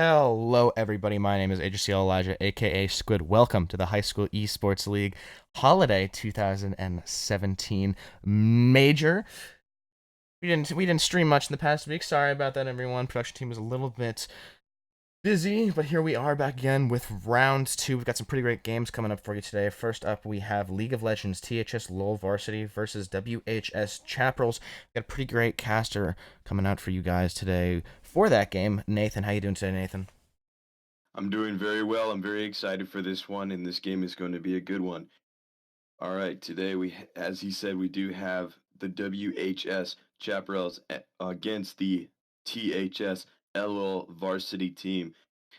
Hello, everybody. My name is HSEL Elijah, aka Squid. Welcome to the High School Esports League Holiday 2017 Major. We didn't stream much in the past week. Sorry about that, everyone. Production team was a little bit busy, but here we are back again with round two. We've got some pretty great games coming up for you today. First up, we have League of Legends THS LoL Varsity versus WHS Chapparals. Got a pretty great caster coming out for you guys today for that game. Nathan, how you doing today, Nathan? I'm doing very well. I'm very excited for this one, and this game is going to be a good one. All right, today as he said, we do have the WHS Chapparals against the THS LOL Varsity team.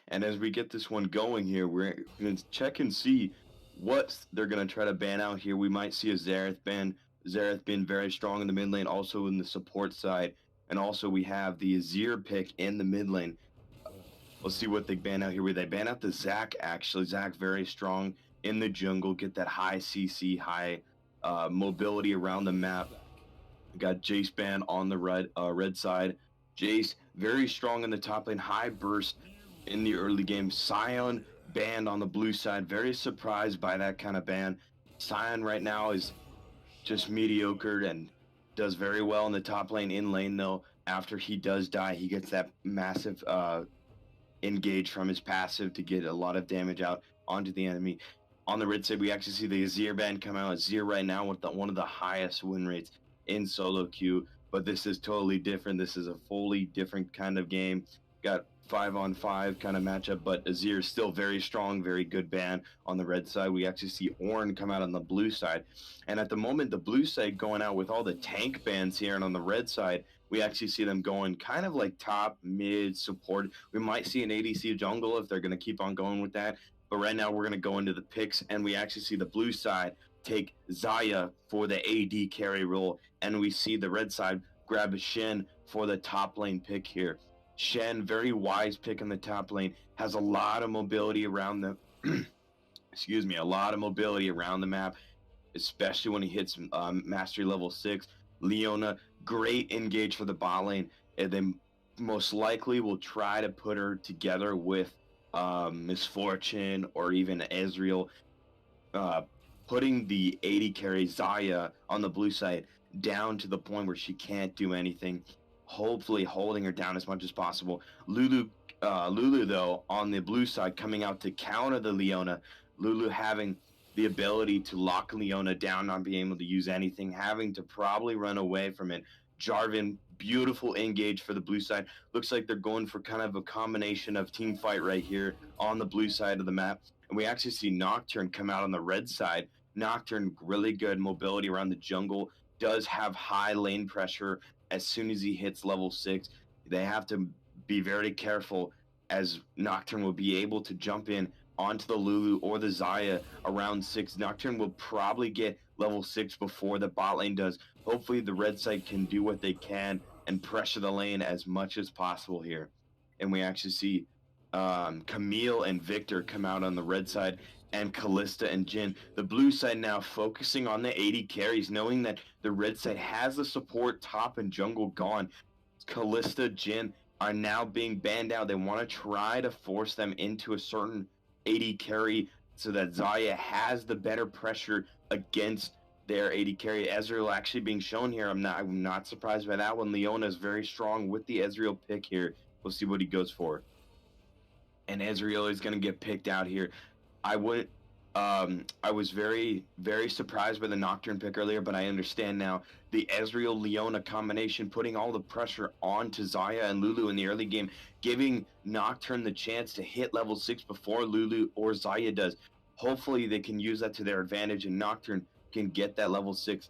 And as we get this one going here, we're going to check and see what they're going to try to ban out here. We might see a Xerath ban. Xerath been very strong in the mid lane, also in the support side. And also we have the Azir pick in the mid lane. Let's see what they ban out here. They ban out the Zac, actually. Zac very strong in the jungle, get that high CC, high mobility around the map. We got Jace ban on the red side. Jace very strong in the top lane, high burst in the early game. Sion banned on the blue side. Very surprised by that kind of ban. Sion right now is just mediocre and does very well in the top lane. In lane though, after he does die, he gets that massive engage from his passive to get a lot of damage out onto the enemy. On the red side, we actually see the Azir band come out. Azir right now with one of the highest win rates in solo queue, but this is totally different. This is a fully different kind of game. Got 5-on-5 kind of matchup, but Azir is still very strong, very good ban on the red side. We actually see Ornn come out on the blue side. And at the moment, the blue side going out with all the tank bans here, and on the red side, we actually see them going kind of like top, mid, support. We might see an ADC jungle if they're going to keep on going with that. But right now we're going to go into the picks, and we actually see the blue side take Xayah for the AD carry role, and we see the red side grab Shen for the top lane pick here. Shen, very wise pick in the top lane, has a lot of mobility around the excuse me, a lot of mobility around the map, especially when he hits mastery level 6. Leona, great engage for the bot lane, and then most likely will try to put her together with Misfortune or even Ezreal, uh, putting the 80 carry Xayah on the blue side down to the point where she can't do anything, hopefully holding her down as much as possible. Lulu though, on the blue side, coming out to counter the Leona. Lulu having the ability to lock Leona down, not being able to use anything, having to probably run away from it. Jarvan, beautiful engage for the blue side. Looks like they're going for kind of a combination of team fight right here on the blue side of the map. And we actually see Nocturne come out on the red side. Nocturne, really good mobility around the jungle, does have high lane pressure as soon as he hits level 6. They have to be very careful, as Nocturne will be able to jump in onto the Lulu or the Xayah around 6. Nocturne will probably get level 6 before the bot lane does. Hopefully the red side can do what they can and pressure the lane as much as possible here. And we actually see Camille and Victor come out on the red side, and Kalista and Jhin. The blue side now focusing on the 80 carries, knowing that the red side has the support top and jungle gone. Kalista, Jhin are now being banned out. They want to try to force them into a certain 80 carry so that Xayah has the better pressure against their 80 carry. Ezreal actually being shown here. I'm not surprised by that one. Leona is very strong with the Ezreal pick here. We'll see what he goes for. And Ezreal is going to get picked out here. I would I was very surprised by the Nocturne pick earlier, but I understand now the Ezreal Leona combination putting all the pressure onto Xayah and Lulu in the early game, giving Nocturne the chance to hit level 6 before Lulu or Xayah does. Hopefully they can use that to their advantage, and Nocturne can get that level 6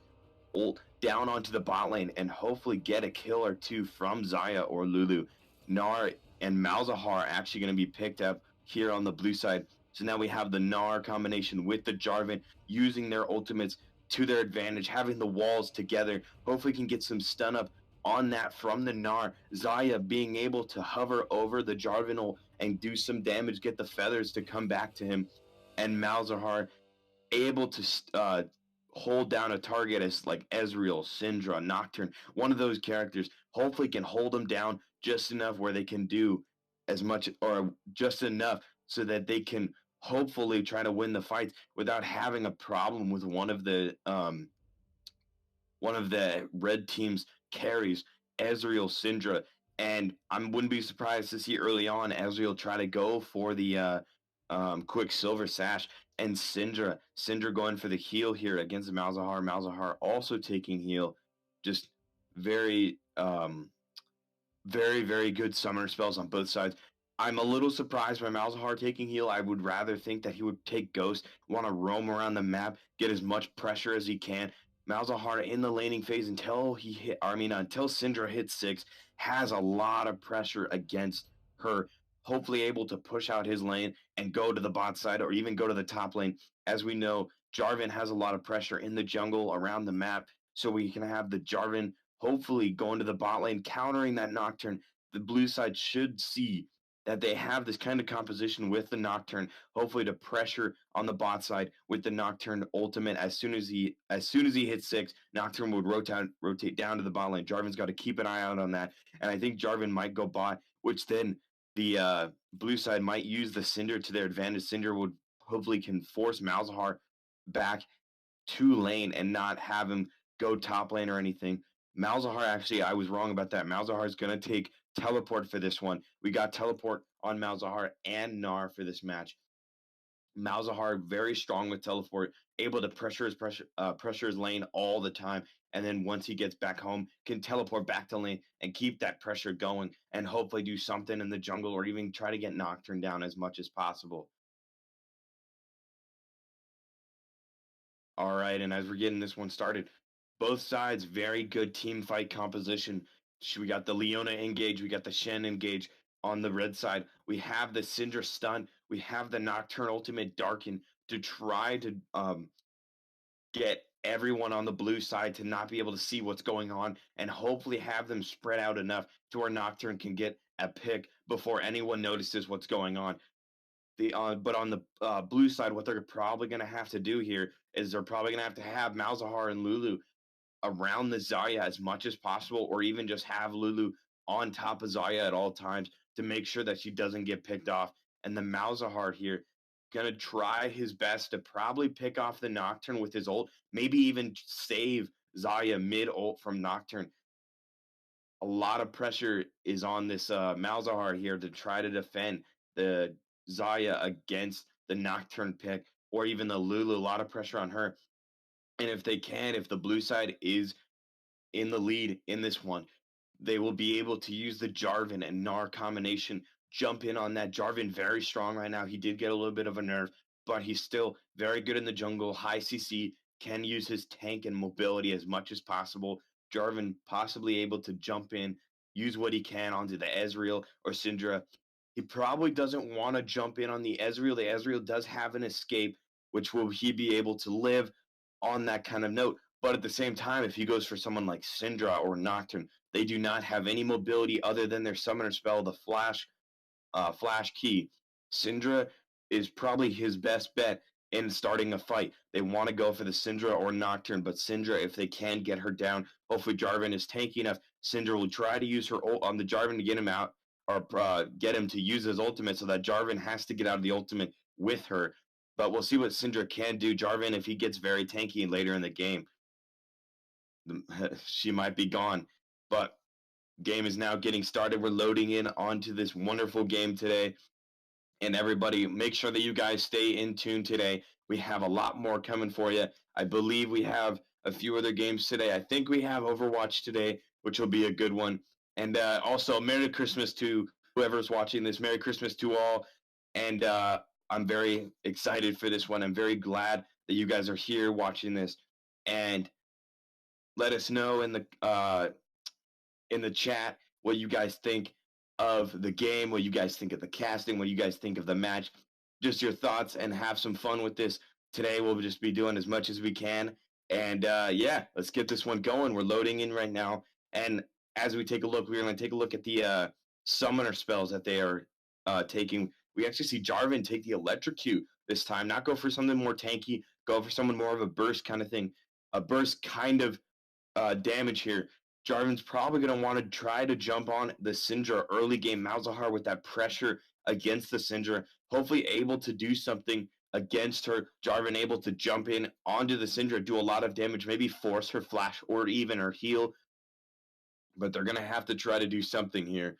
ult down onto the bot lane and hopefully get a kill or two from Xayah or Lulu. Gnar and Malzahar are actually going to be picked up here on the blue side. So now we have the Gnar combination with the Jarvan using their ultimates to their advantage, having the walls together. Hopefully can get some stun up on that from the Gnar. Xayah being able to hover over the Jarvan and do some damage, get the feathers to come back to him. And Malzahar able to hold down a target as like Ezreal, Syndra, Nocturne, one of those characters, hopefully can hold them down just enough where they can do as much or just enough so that they can hopefully try to win the fights without having a problem with one of the red team's carries, Ezreal Syndra. And I wouldn't be surprised to see early on Ezreal try to go for the Quicksilver Sash and Syndra going for the heal here against Malzahar. Malzahar also taking heal. Just very very, very good summoner spells on both sides. I'm a little surprised by Malzahar taking heal. I would rather think that he would take Ghost, want to roam around the map, get as much pressure as he can. Malzahar in the laning phase until Syndra hits 6, has a lot of pressure against her. Hopefully able to push out his lane and go to the bot side or even go to the top lane. As we know, Jarvan has a lot of pressure in the jungle around the map, so we can have the Jarvan hopefully going to the bot lane, countering that Nocturne. The blue side should see that they have this kind of composition with the Nocturne, hopefully to pressure on the bot side with the Nocturne ultimate. As soon as he hits 6, Nocturne would rotate down to the bot lane. Jarvan's got to keep an eye out on that, and I think Jarvan might go bot, which then the blue side might use the Cinder to their advantage. Cinder would hopefully can force Malzahar back to lane and not have him go top lane or anything. Malzahar, actually, I was wrong about that. Malzahar is going to take teleport for this one. We got teleport on Malzahar and Gnar for this match. Malzahar very strong with teleport, able to pressure his lane all the time, and then once he gets back home, can teleport back to lane and keep that pressure going, and hopefully do something in the jungle or even try to get Nocturne down as much as possible. All right, and as we're getting this one started, both sides very good team fight composition. We got the Leona engage, we got the Shen engage on the red side. We have the Syndra stun, we have the Nocturne ultimate darken to try to get everyone on the blue side to not be able to see what's going on and hopefully have them spread out enough to where Nocturne can get a pick before anyone notices what's going on. But on the blue side, what they're probably going to have to do here is they're probably going to have Malzahar and Lulu around the Zarya as much as possible, or even just have Lulu on top of Zarya at all times to make sure that she doesn't get picked off. And the Malzahar here gonna try his best to probably pick off the Nocturne with his ult, maybe even save Zarya mid ult from Nocturne. A lot of pressure is on this Malzahar here to try to defend the Zarya against the Nocturne pick or even the Lulu. A lot of pressure on her. And if they can, if the blue side is in the lead in this one, they will be able to use the Jarvan and Gnar combination, jump in on that. Jarvan very strong right now. He did get a little bit of a nerf, but he's still very good in the jungle, high CC, can use his tank and mobility as much as possible. Jarvan possibly able to jump in, use what he can onto the Ezreal or Syndra. He probably doesn't want to jump in on the Ezreal. The Ezreal does have an escape, which will he be able to live on that kind of note. But at the same time, if he goes for someone like Syndra or Nocturne, they do not have any mobility other than their summoner spell, the Flash Key. Syndra is probably his best bet in starting a fight. They want to go for the Syndra or Nocturne, but Syndra, if they can get her down, hopefully Jarvan is tanky enough. Syndra will try to use her ult on the Jarvan to get him out, or get him to use his ultimate so that Jarvan has to get out of the ultimate with her. But we'll see what Syndra can do. Jarvan, if he gets very tanky later in the game, she might be gone. But game is now getting started. We're loading in onto this wonderful game today. And everybody, make sure that you guys stay in tune today. We have a lot more coming for you. I believe we have a few other games today. I think we have Overwatch today, which will be a good one. And also, Merry Christmas to whoever's watching this. Merry Christmas to all. And I'm very excited for this one. I'm very glad that you guys are here watching this. And let us know in the chat what you guys think of the game, what you guys think of the casting, what you guys think of the match. Just your thoughts and have some fun with this. Today we'll just be doing as much as we can. And yeah, let's get this one going. We're loading in right now. And as we take a look, we're going to take a look at the summoner spells that they are taking. We actually see Jarvan take the electrocute this time, not go for something more tanky, go for someone more of a burst kind of thing. A burst kind of damage here. Jarvan's probably going to want to try to jump on the Syndra early game. Malzahar with that pressure against the Syndra, hopefully able to do something against her. Jarvan able to jump in onto the Syndra, do a lot of damage, maybe force her flash or even her heal. But they're going to have to try to do something here.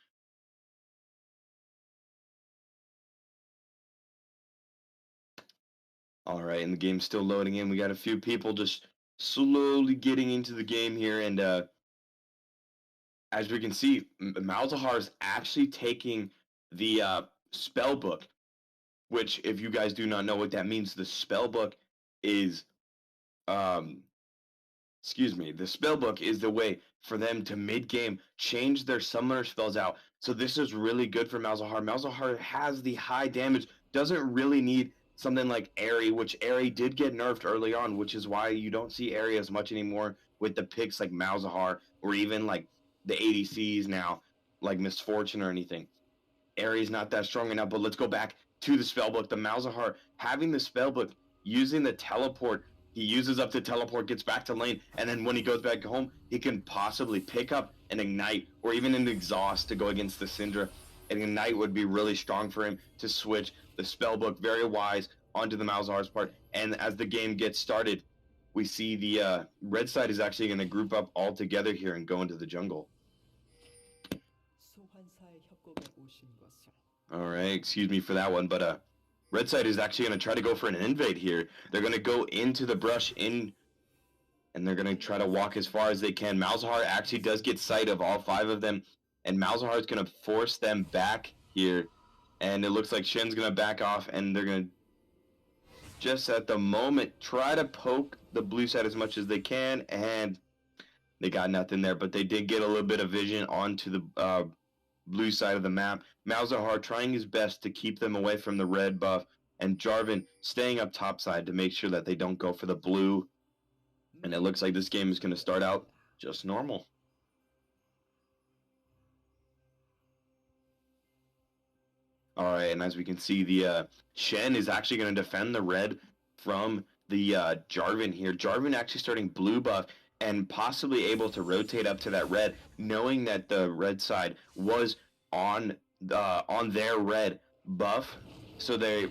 All right, and the game's still loading in. We got a few people just slowly getting into the game here, and as we can see, Malzahar is actually taking the spell book, which, if you guys do not know what that means, the spell book is, um, excuse me, the spell book is the way for them to mid-game change their summoner spells out. So this is really good for Malzahar. Malzahar has the high damage, doesn't really need something like Airy, which Airy did get nerfed early on, which is why you don't see Airy as much anymore with the picks like Malzahar or even like the ADCs now, like Misfortune or anything. Airy's not that strong enough, but let's go back to the spellbook. The Malzahar having the spellbook, using the teleport, he uses up the teleport, gets back to lane, and then when he goes back home, he can possibly pick up an Ignite or even an Exhaust to go against the Syndra. An Ignite would be really strong for him to switch the spellbook, very wise, onto the Malzahar's part. And as the game gets started, we see the red side is actually going to group up all together here and go into the jungle. All right, excuse me for that one, but red side is actually going to try to go for an invade here. They're going to go into the brush and they're going to try to walk as far as they can. Malzahar actually does get sight of all 5 of them, and Malzahar is going to force them back here. And it looks like Shen's going to back off, and they're going to just at the moment try to poke the blue side as much as they can, and they got nothing there, but they did get a little bit of vision onto the blue side of the map. Malzahar trying his best to keep them away from the red buff, and Jarvan staying up top side to make sure that they don't go for the blue. And it looks like this game is going to start out just normal. All right, and as we can see, the Shen is actually going to defend the red from the Jarvan here. Jarvan actually starting blue buff and possibly able to rotate up to that red, knowing that the red side was on their red buff. So they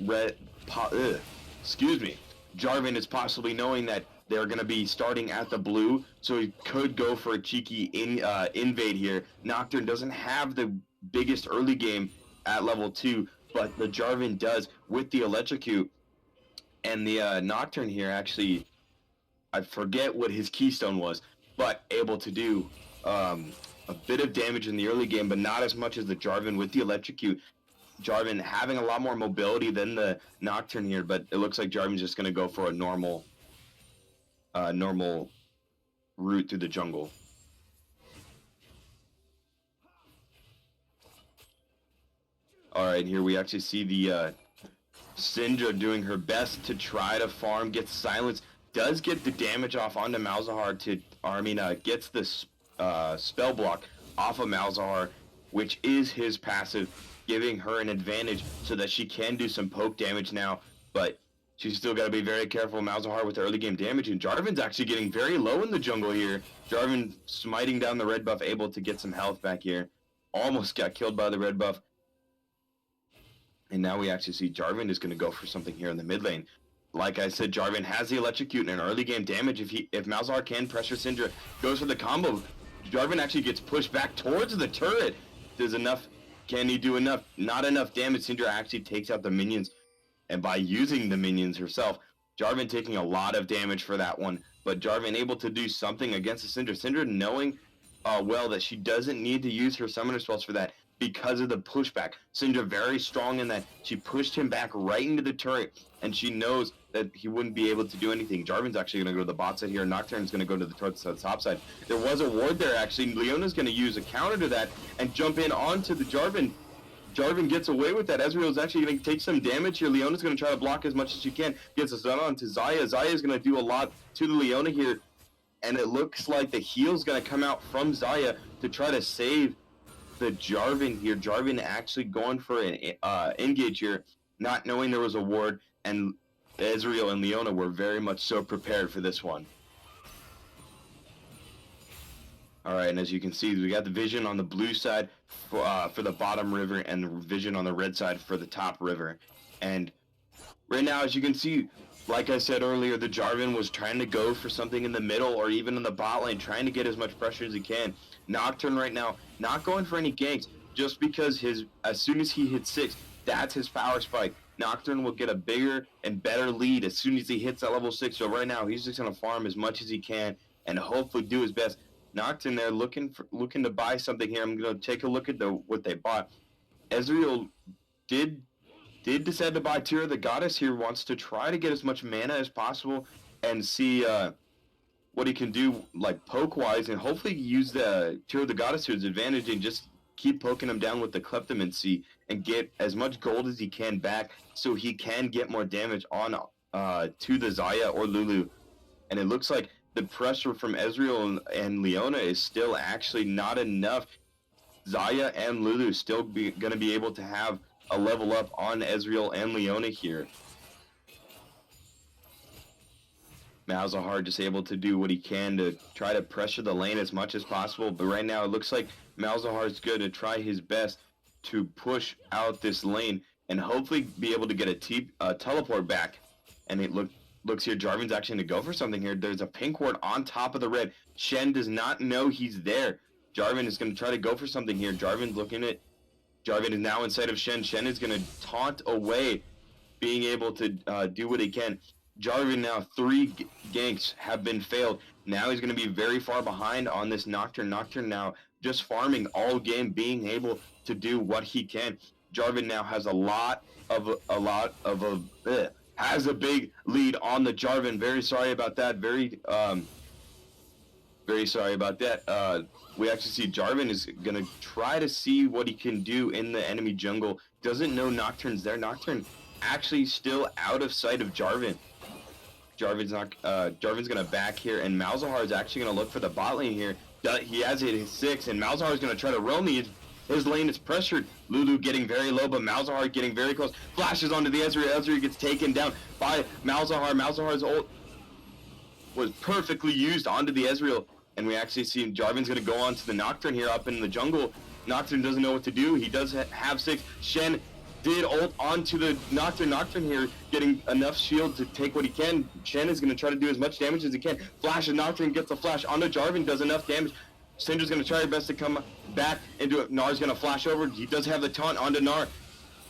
excuse me. Jarvan is possibly knowing that they're going to be starting at the blue, so he could go for a cheeky invade here. Nocturne doesn't have the biggest early game at level 2, but the Jarvan does with the Electrocute. And the Nocturne here actually, I forget what his keystone was, but able to do a bit of damage in the early game, but not as much as the Jarvan with the Electrocute. Jarvan having a lot more mobility than the Nocturne here, but it looks like Jarvan's just going to go for a normal route through the jungle. All right, here we actually see the Syndra doing her best to try to farm, gets silence, does get the damage off onto Malzahar gets the spell block off of Malzahar, which is his passive, giving her an advantage so that she can do some poke damage now, but she's still got to be very careful. Malzahar with the early game damage, and Jarvan's actually getting very low in the jungle here. Jarvan smiting down the red buff, able to get some health back here. Almost got killed by the red buff. And now we actually see Jarvan is going to go for something here in the mid lane. Like I said, Jarvan has the Electrocute and early game damage. If Malzahar can pressure Syndra, goes for the combo. Jarvan actually gets pushed back towards the turret. Does enough? Can he do enough? Not enough damage. Syndra actually takes out the minions. And by using the minions herself, Jarvan taking a lot of damage for that one. But Jarvan able to do something against the Syndra. Syndra knowing well that she doesn't need to use her summoner spells for that because of the pushback. Syndra very strong in that she pushed him back right into the turret, and she knows that he wouldn't be able to do anything. Jarvan's actually going to go to the bot side here. Nocturne's going to go to the top side. There was a ward there, actually. Leona's going to use a counter to that and jump in onto the Jarvan. Jarvan gets away with that. Ezreal's actually going to take some damage here. Leona's going to try to block as much as she can. Gets a stun onto Xayah. Xayah is going to do a lot to the Leona here. And it looks like the heal's going to come out from Xayah to try to save the Jarvan here. Jarvan actually going for an engage here, not knowing there was a ward, and Ezreal and Leona were very much so prepared for this one. All right, and as you can see, we got the vision on the blue side for the bottom river, and the vision on the red side for the top river. And right now, as you can see, like I said earlier, the Jarvan was trying to go for something in the middle or even in the bot lane, trying to get as much pressure as he can. Nocturne right now, not going for any ganks, just because as soon as he hits 6, that's his power spike. Nocturne will get a bigger and better lead as soon as he hits that level 6. So right now, he's just going to farm as much as he can and hopefully do his best. Nocturne there looking to buy something here. I'm going to take a look at what they bought. Ezreal did decide to buy Tear of the Goddess here, wants to try to get as much mana as possible and see what he can do, like poke-wise, and hopefully use the Tear of the Goddess to his advantage and just keep poking him down with the Kleptomancy and get as much gold as he can back so he can get more damage on to the Xayah or Lulu. And it looks like the pressure from Ezreal and Leona is still actually not enough. Xayah and Lulu still going to be able to have a level up on Ezreal and Leona here. Malzahar just able to do what he can to try to pressure the lane as much as possible, but right now it looks like Malzahar's good to try his best to push out this lane and hopefully be able to get a teleport back. And it looks here, Jarvan's actually going to go for something here. There's a pink ward on top of the red. Shen does not know he's there. Jarvan is going to try to go for something here. Jarvan's looking at Jarvan is now inside of Shen. Shen is going to taunt away, being able to do what he can. Jarvan now, 3 ganks have been failed. Now he's going to be very far behind on this Nocturne. Nocturne now just farming all game, being able to do what he can. Jarvan now has has a big lead on the Jarvan. Very sorry about that. Very sorry about that. We actually see Jarvan is going to try to see what he can do in the enemy jungle. Doesn't know Nocturne's there. Nocturne actually still out of sight of Jarvan. Jarvan's going to back here, and Malzahar is actually going to look for the bot lane here. He has hit his 6, and Malzahar is going to try to roam the his lane is pressured. Lulu getting very low, but Malzahar getting very close. Flashes onto the Ezreal. Ezreal gets taken down by Malzahar. Malzahar's ult was perfectly used onto the Ezreal. And we actually see Jarvan's going to go on to the Nocturne here up in the jungle. Nocturne doesn't know what to do. He does have 6. Shen did ult onto the Nocturne. Nocturne here getting enough shield to take what he can. Shen is going to try to do as much damage as he can. Flashes Nocturne, gets the flash onto Jarvan, does enough damage. Syndra's going to try her best to come back into it. Nar's going to flash over. He does have the taunt onto Nar.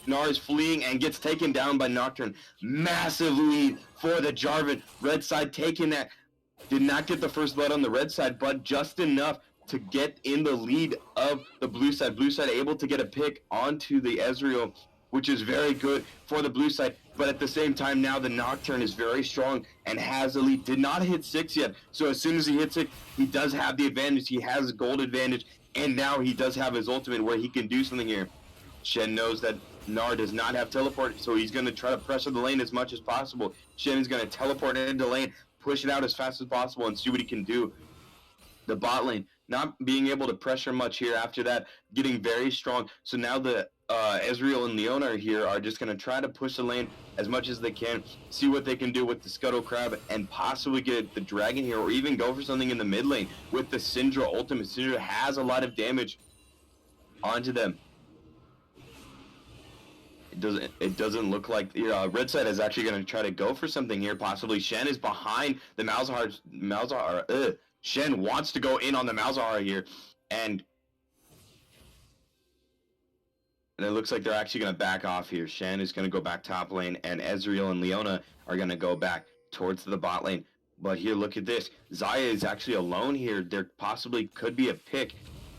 Nar is fleeing and gets taken down by Nocturne. Massive lead for the Jarvan. Red side taking that. Did not get the first blood on the red side, but just enough to get in the lead of the blue side. Blue side able to get a pick onto the Ezreal, which is very good for the blue side. But at the same time, now the Nocturne is very strong and has a lead. Did not hit 6 yet. So as soon as he hits it, he does have the advantage. He has gold advantage. And now he does have his ultimate where he can do something here. Shen knows that Nar does not have teleport, so he's going to try to pressure the lane as much as possible. Shen is going to teleport into lane, push it out as fast as possible, and see what he can do. The bot lane not being able to pressure much here after that, getting very strong. So now the Ezreal and Leona here are just going to try to push the lane as much as they can, see what they can do with the Scuttle Crab, and possibly get the Dragon here, or even go for something in the mid lane with the Syndra ultimate. Syndra has a lot of damage onto them. It doesn't look like red side is actually going to try to go for something here. Possibly Shen is behind the Malzahar. Shen wants to go in on the Malzahar here, and it looks like they're actually going to back off here. Shen is going to go back top lane, and Ezreal and Leona are going to go back towards the bot lane. But here, look at this. Xayah is actually alone here. There possibly could be a pick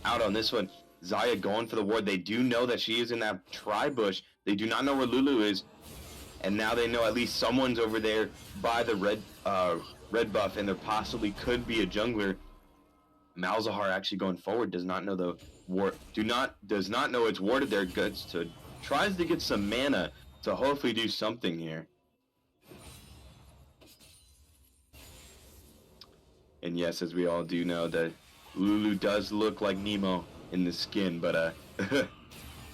out on this one. Xayah going for the ward. They do know that she is in that tri-bush. They do not know where Lulu is. And now they know at least someone's over there by the red buff, and there possibly could be a jungler. Malzahar actually going forward does not know the ward. Does not know it's warded there. Goods to tries to get some mana to hopefully do something here. And yes, as we all do know, that Lulu does look like Nemo in the skin, but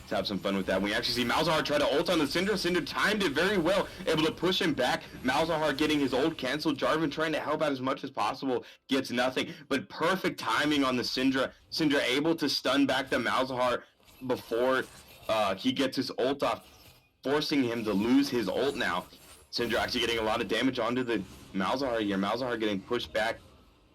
to have some fun with that. We actually see Malzahar try to ult on the Syndra. Syndra timed it very well, able to push him back. Malzahar getting his ult canceled. Jarvan trying to help out as much as possible, gets nothing. But perfect timing on the Syndra. Syndra able to stun back the Malzahar before he gets his ult off, forcing him to lose his ult now. Syndra actually getting a lot of damage onto the Malzahar here. Malzahar getting pushed back,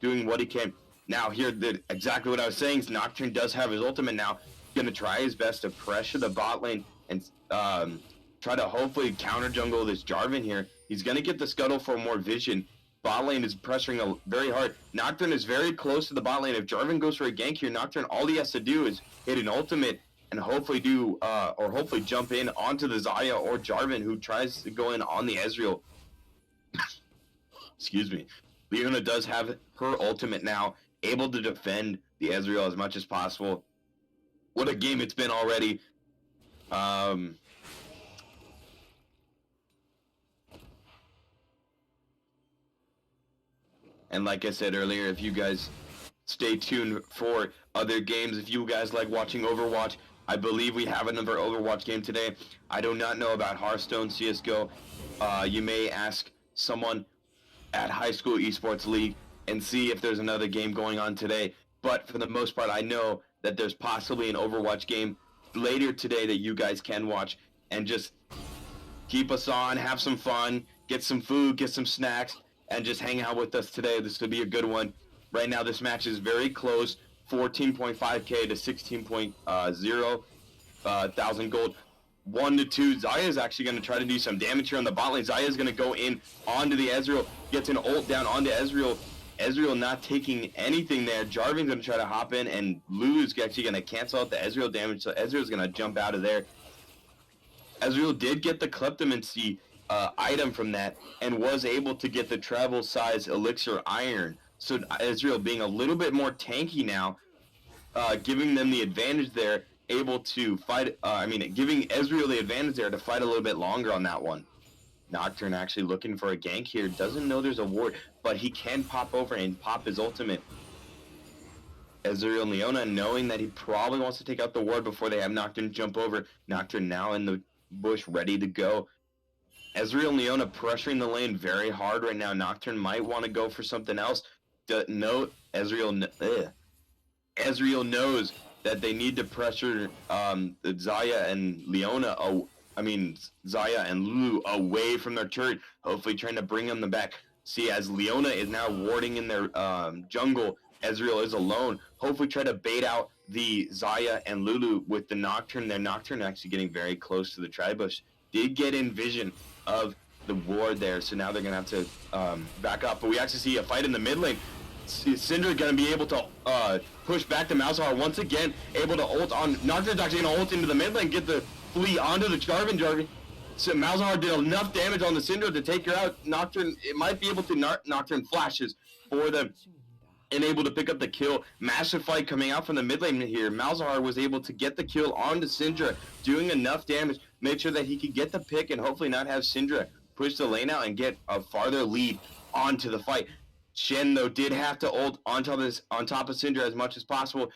doing what he can. Now here, exactly what I was saying is Nocturne does have his ultimate now. Going to try his best to pressure the bot lane and try to hopefully counter jungle this Jarvan here. He's going to get the scuttle for more vision. Bot lane is pressuring very hard. Nocturne is very close to the bot lane. If Jarvan goes for a gank here, Nocturne, all he has to do is hit an ultimate and hopefully hopefully jump in onto the Xayah or Jarvan, who tries to go in on the Ezreal. Excuse me. Leona does have her ultimate now, able to defend the Ezreal as much as possible. What a game it's been already. And like I said earlier, if you guys stay tuned for other games, if you guys like watching Overwatch, I believe we have another Overwatch game today. I do not know about Hearthstone, CSGO. You may ask someone at High School Esports League and see if there's another game going on today. But for the most part, I know that there's possibly an Overwatch game later today that you guys can watch, and just keep us on, have some fun, get some food, get some snacks, and just hang out with us today. This could be a good one. Right now, this match is very close, 14.5k to 16.0 thousand gold. 1 to 2. Xayah is actually going to try to do some damage here on the bot lane. Xayah is going to go in onto the Ezreal, gets an ult down onto Ezreal. Ezreal not taking anything there. Jarvan's going to try to hop in, and Lulu's actually going to cancel out the Ezreal damage, so Ezreal's going to jump out of there. Ezreal did get the Kleptomancy item from that, and was able to get the travel size elixir iron. So Ezreal being a little bit more tanky now, giving them the advantage there, able to fight, giving Ezreal the advantage there to fight a little bit longer on that one. Nocturne actually looking for a gank here, doesn't know there's a ward, but he can pop over and pop his ultimate. Ezreal and Leona knowing that he probably wants to take out the ward before they have Nocturne jump over. Nocturne now in the bush, ready to go. Ezreal and Leona pressuring the lane very hard right now. Nocturne might want to go for something else. Ezreal knows that they need to pressure Xayah and Leona, Xayah and Lulu away from their turret, hopefully trying to bring them back. See, as Leona is now warding in their jungle, Ezreal is alone. Hopefully try to bait out the Xayah and Lulu with the Nocturne. Their Nocturne actually getting very close to the tri-bush. Did get in vision of the ward there, so now they're going to have to back up. But we actually see a fight in the mid lane. Syndra going to be able to push back to Malzahar once again, able to ult on. Nocturne's actually going to ult into the mid lane, get the flee onto the Jarvan. So Malzahar did enough damage on the Syndra to take her out. Nocturne, it might be able to Nocturne flashes for them and able to pick up the kill. Massive fight coming out from the mid lane here. Malzahar was able to get the kill on the Syndra, doing enough damage, make sure that he could get the pick and hopefully not have Syndra push the lane out and get a farther lead onto the fight. Shen, though, did have to ult on top of Syndra as much as possible,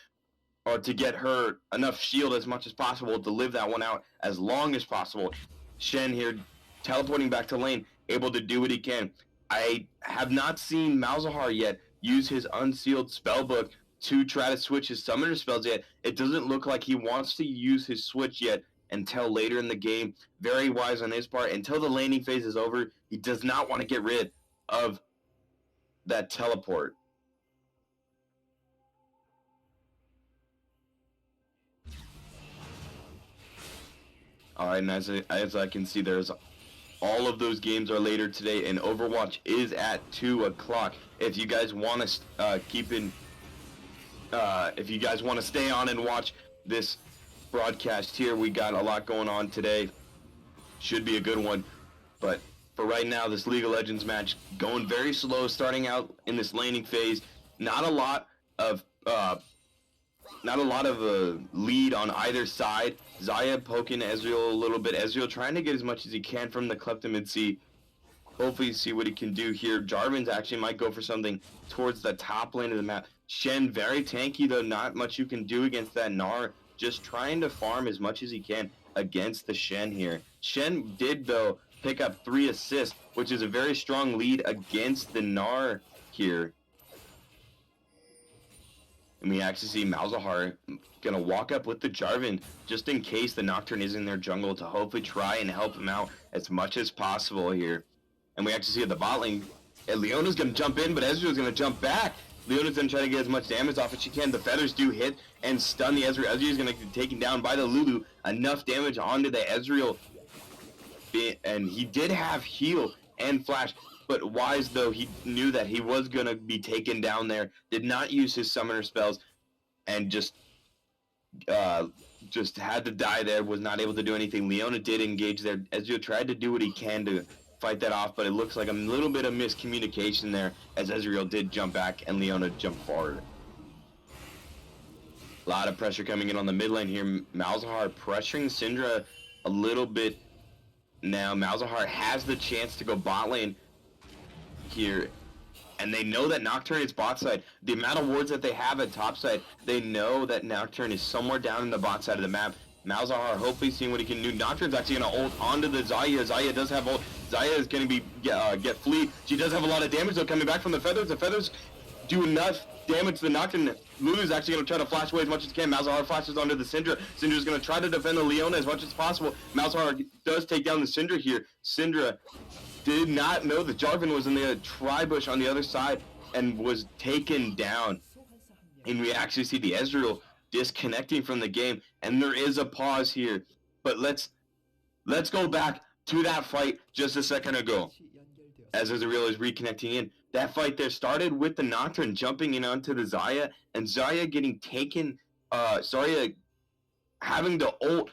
or to get her enough shield as much as possible to live that one out as long as possible. Shen here teleporting back to lane, able to do what he can. I have not seen Malzahar yet use his unsealed spellbook to try to switch his summoner spells yet. It doesn't look like he wants to use his switch yet until later in the game. Very wise on his part. Until the laning phase is over, he does not want to get rid of that teleport. Alright, and as I can see, there's all of those games are later today, and Overwatch is at 2 o'clock. If you guys want to if you guys want to stay on and watch this broadcast here, we got a lot going on today. Should be a good one. But for right now, this League of Legends match going very slow, starting out in this laning phase. Not a lot of lead on either side. Xayah poking Ezreal a little bit. Ezreal trying to get as much as he can from the Kleptomancy. Hopefully see what he can do here. Jarvan's actually might go for something towards the top lane of the map. Shen very tanky though, not much you can do against that Gnar. just trying to farm as much as he can against the Shen here. Shen did, though, pick up 3 assists, which is a very strong lead against the Gnar here. And we actually see Malzahar gonna walk up with the Jarvan just in case the Nocturne is in their jungle to hopefully try and help him out as much as possible here. And we actually see at the bot lane, Leona's gonna jump in, but Ezreal's gonna jump back. Leona's gonna try to get as much damage off as she can. The feathers do hit and stun the Ezreal. Ezreal's gonna get taken down by the Lulu. Enough damage onto the Ezreal. And he did have heal and flash. But Wise, though, he knew that he was going to be taken down there, did not use his summoner spells, and just had to die there, was not able to do anything. Leona did engage there. Ezreal tried to do what he can to fight that off, but it looks like a little bit of miscommunication there, as Ezreal did jump back and Leona jumped forward. A lot of pressure coming in on the mid lane here. Malzahar pressuring Syndra a little bit now. Malzahar has the chance to go bot lane here, and they know that Nocturne is bot side. The amount of wards that they have at top side, they know that Nocturne is somewhere down in the bot side of the map. Malzahar hopefully seeing what he can do. Nocturne's actually going to ult onto the Xayah. Xayah does have ult. Xayah is going to be get fleet. She does have a lot of damage though coming back from the feathers. The feathers do enough damage to the Nocturne. Lulu's actually going to try to flash away as much as he can. Malzahar flashes onto the Syndra. Syndra's going to try to defend the Leona as much as possible. Malzahar does take down the Syndra here. Syndra did not know the Jarvan was in the tri-bush on the other side and was taken down. And we actually see the Ezreal disconnecting from the game, and there is a pause here. But let's go back to that fight just a second ago, as Ezreal is reconnecting in. That fight there started with the Nocturne jumping in onto the Xayah, and Xayah getting taken, Xayah having to ult,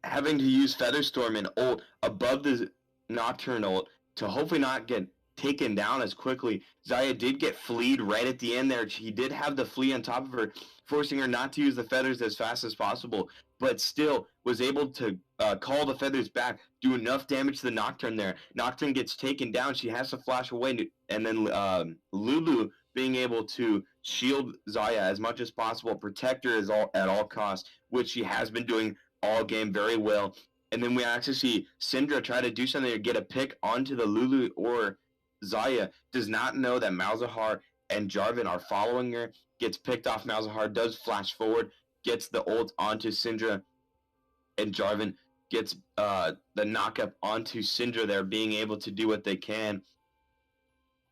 having to use Featherstorm and ult above the Nocturne ult to hopefully not get taken down as quickly. Xayah did get fleed right at the end there. He did have the flea on top of her, forcing her not to use the feathers as fast as possible, but still was able to call the feathers back, do enough damage to the Nocturne there. Nocturne gets taken down. She has to flash away, and then Lulu being able to shield Xayah as much as possible, protect her at all costs, which she has been doing all game very well. And then we actually see Syndra try to do something to get a pick onto the Lulu, or Xayah does not know that Malzahar and Jarvan are following her, gets picked off. Malzahar does flash forward, gets the ult onto Syndra, and Jarvan gets the knockup onto Syndra there, being able to do what they can.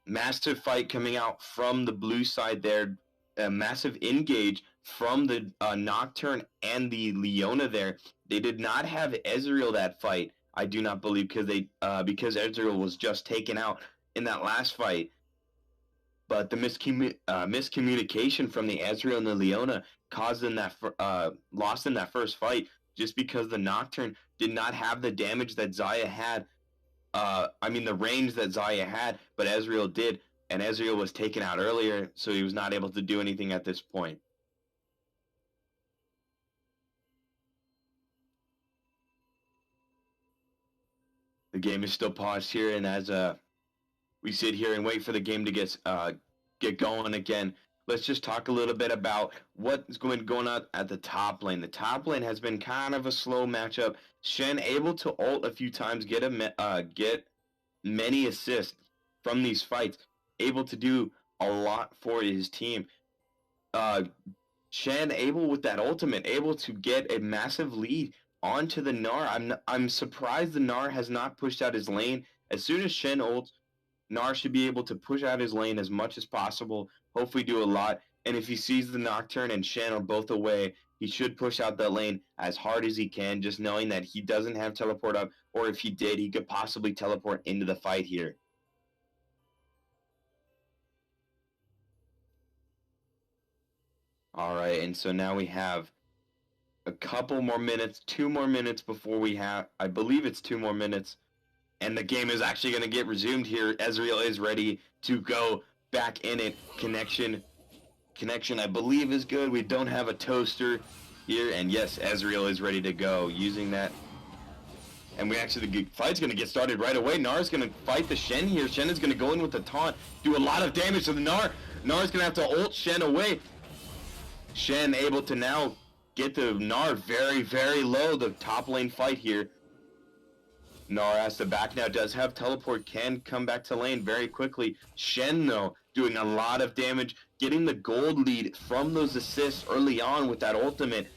Massive fight coming out from the blue side there, a massive engage from the Nocturne and the Leona there. They did not have Ezreal that fight, I do not believe, because Ezreal was just taken out in that last fight. But the miscommunication from the Ezreal and the Leona caused them that loss in that first fight, just because the Nocturne did not have the damage that Xayah had. The range that Xayah had, but Ezreal did, and Ezreal was taken out earlier, so he was not able to do anything at this point. The game is still paused here, and as we sit here and wait for the game to get going again, let's just talk a little bit about what's going on at the top lane. The top lane has been kind of a slow matchup. Shen able to ult a few times, get many assists from these fights, able to do a lot for his team. Shen able with that ultimate, able to get a massive lead onto the Gnar. I'm surprised the Gnar has not pushed out his lane. As soon as Shen ults, Gnar should be able to push out his lane as much as possible, hopefully do a lot, and if he sees the Nocturne and Shen are both away, he should push out that lane as hard as he can, just knowing that he doesn't have teleport up, or if he did, he could possibly teleport into the fight here. Alright, and so now we have a couple more minutes, 2 more minutes before we have, I believe it's 2 more minutes, and the game is actually going to get resumed here. Ezreal is ready to go back in it. Connection, I believe, is good. We don't have a toaster here, and yes, Ezreal is ready to go using that. And the fight's going to get started right away. Gnar's going to fight the Shen here. Shen is going to go in with the taunt, do a lot of damage to the Gnar. Gnar's going to have to ult Shen away. Shen able to now get the Gnar very, very low. The top lane fight here. Gnar has to back now, does have teleport, can come back to lane very quickly. Shen, though, doing a lot of damage, getting the gold lead from those assists early on with that ultimate,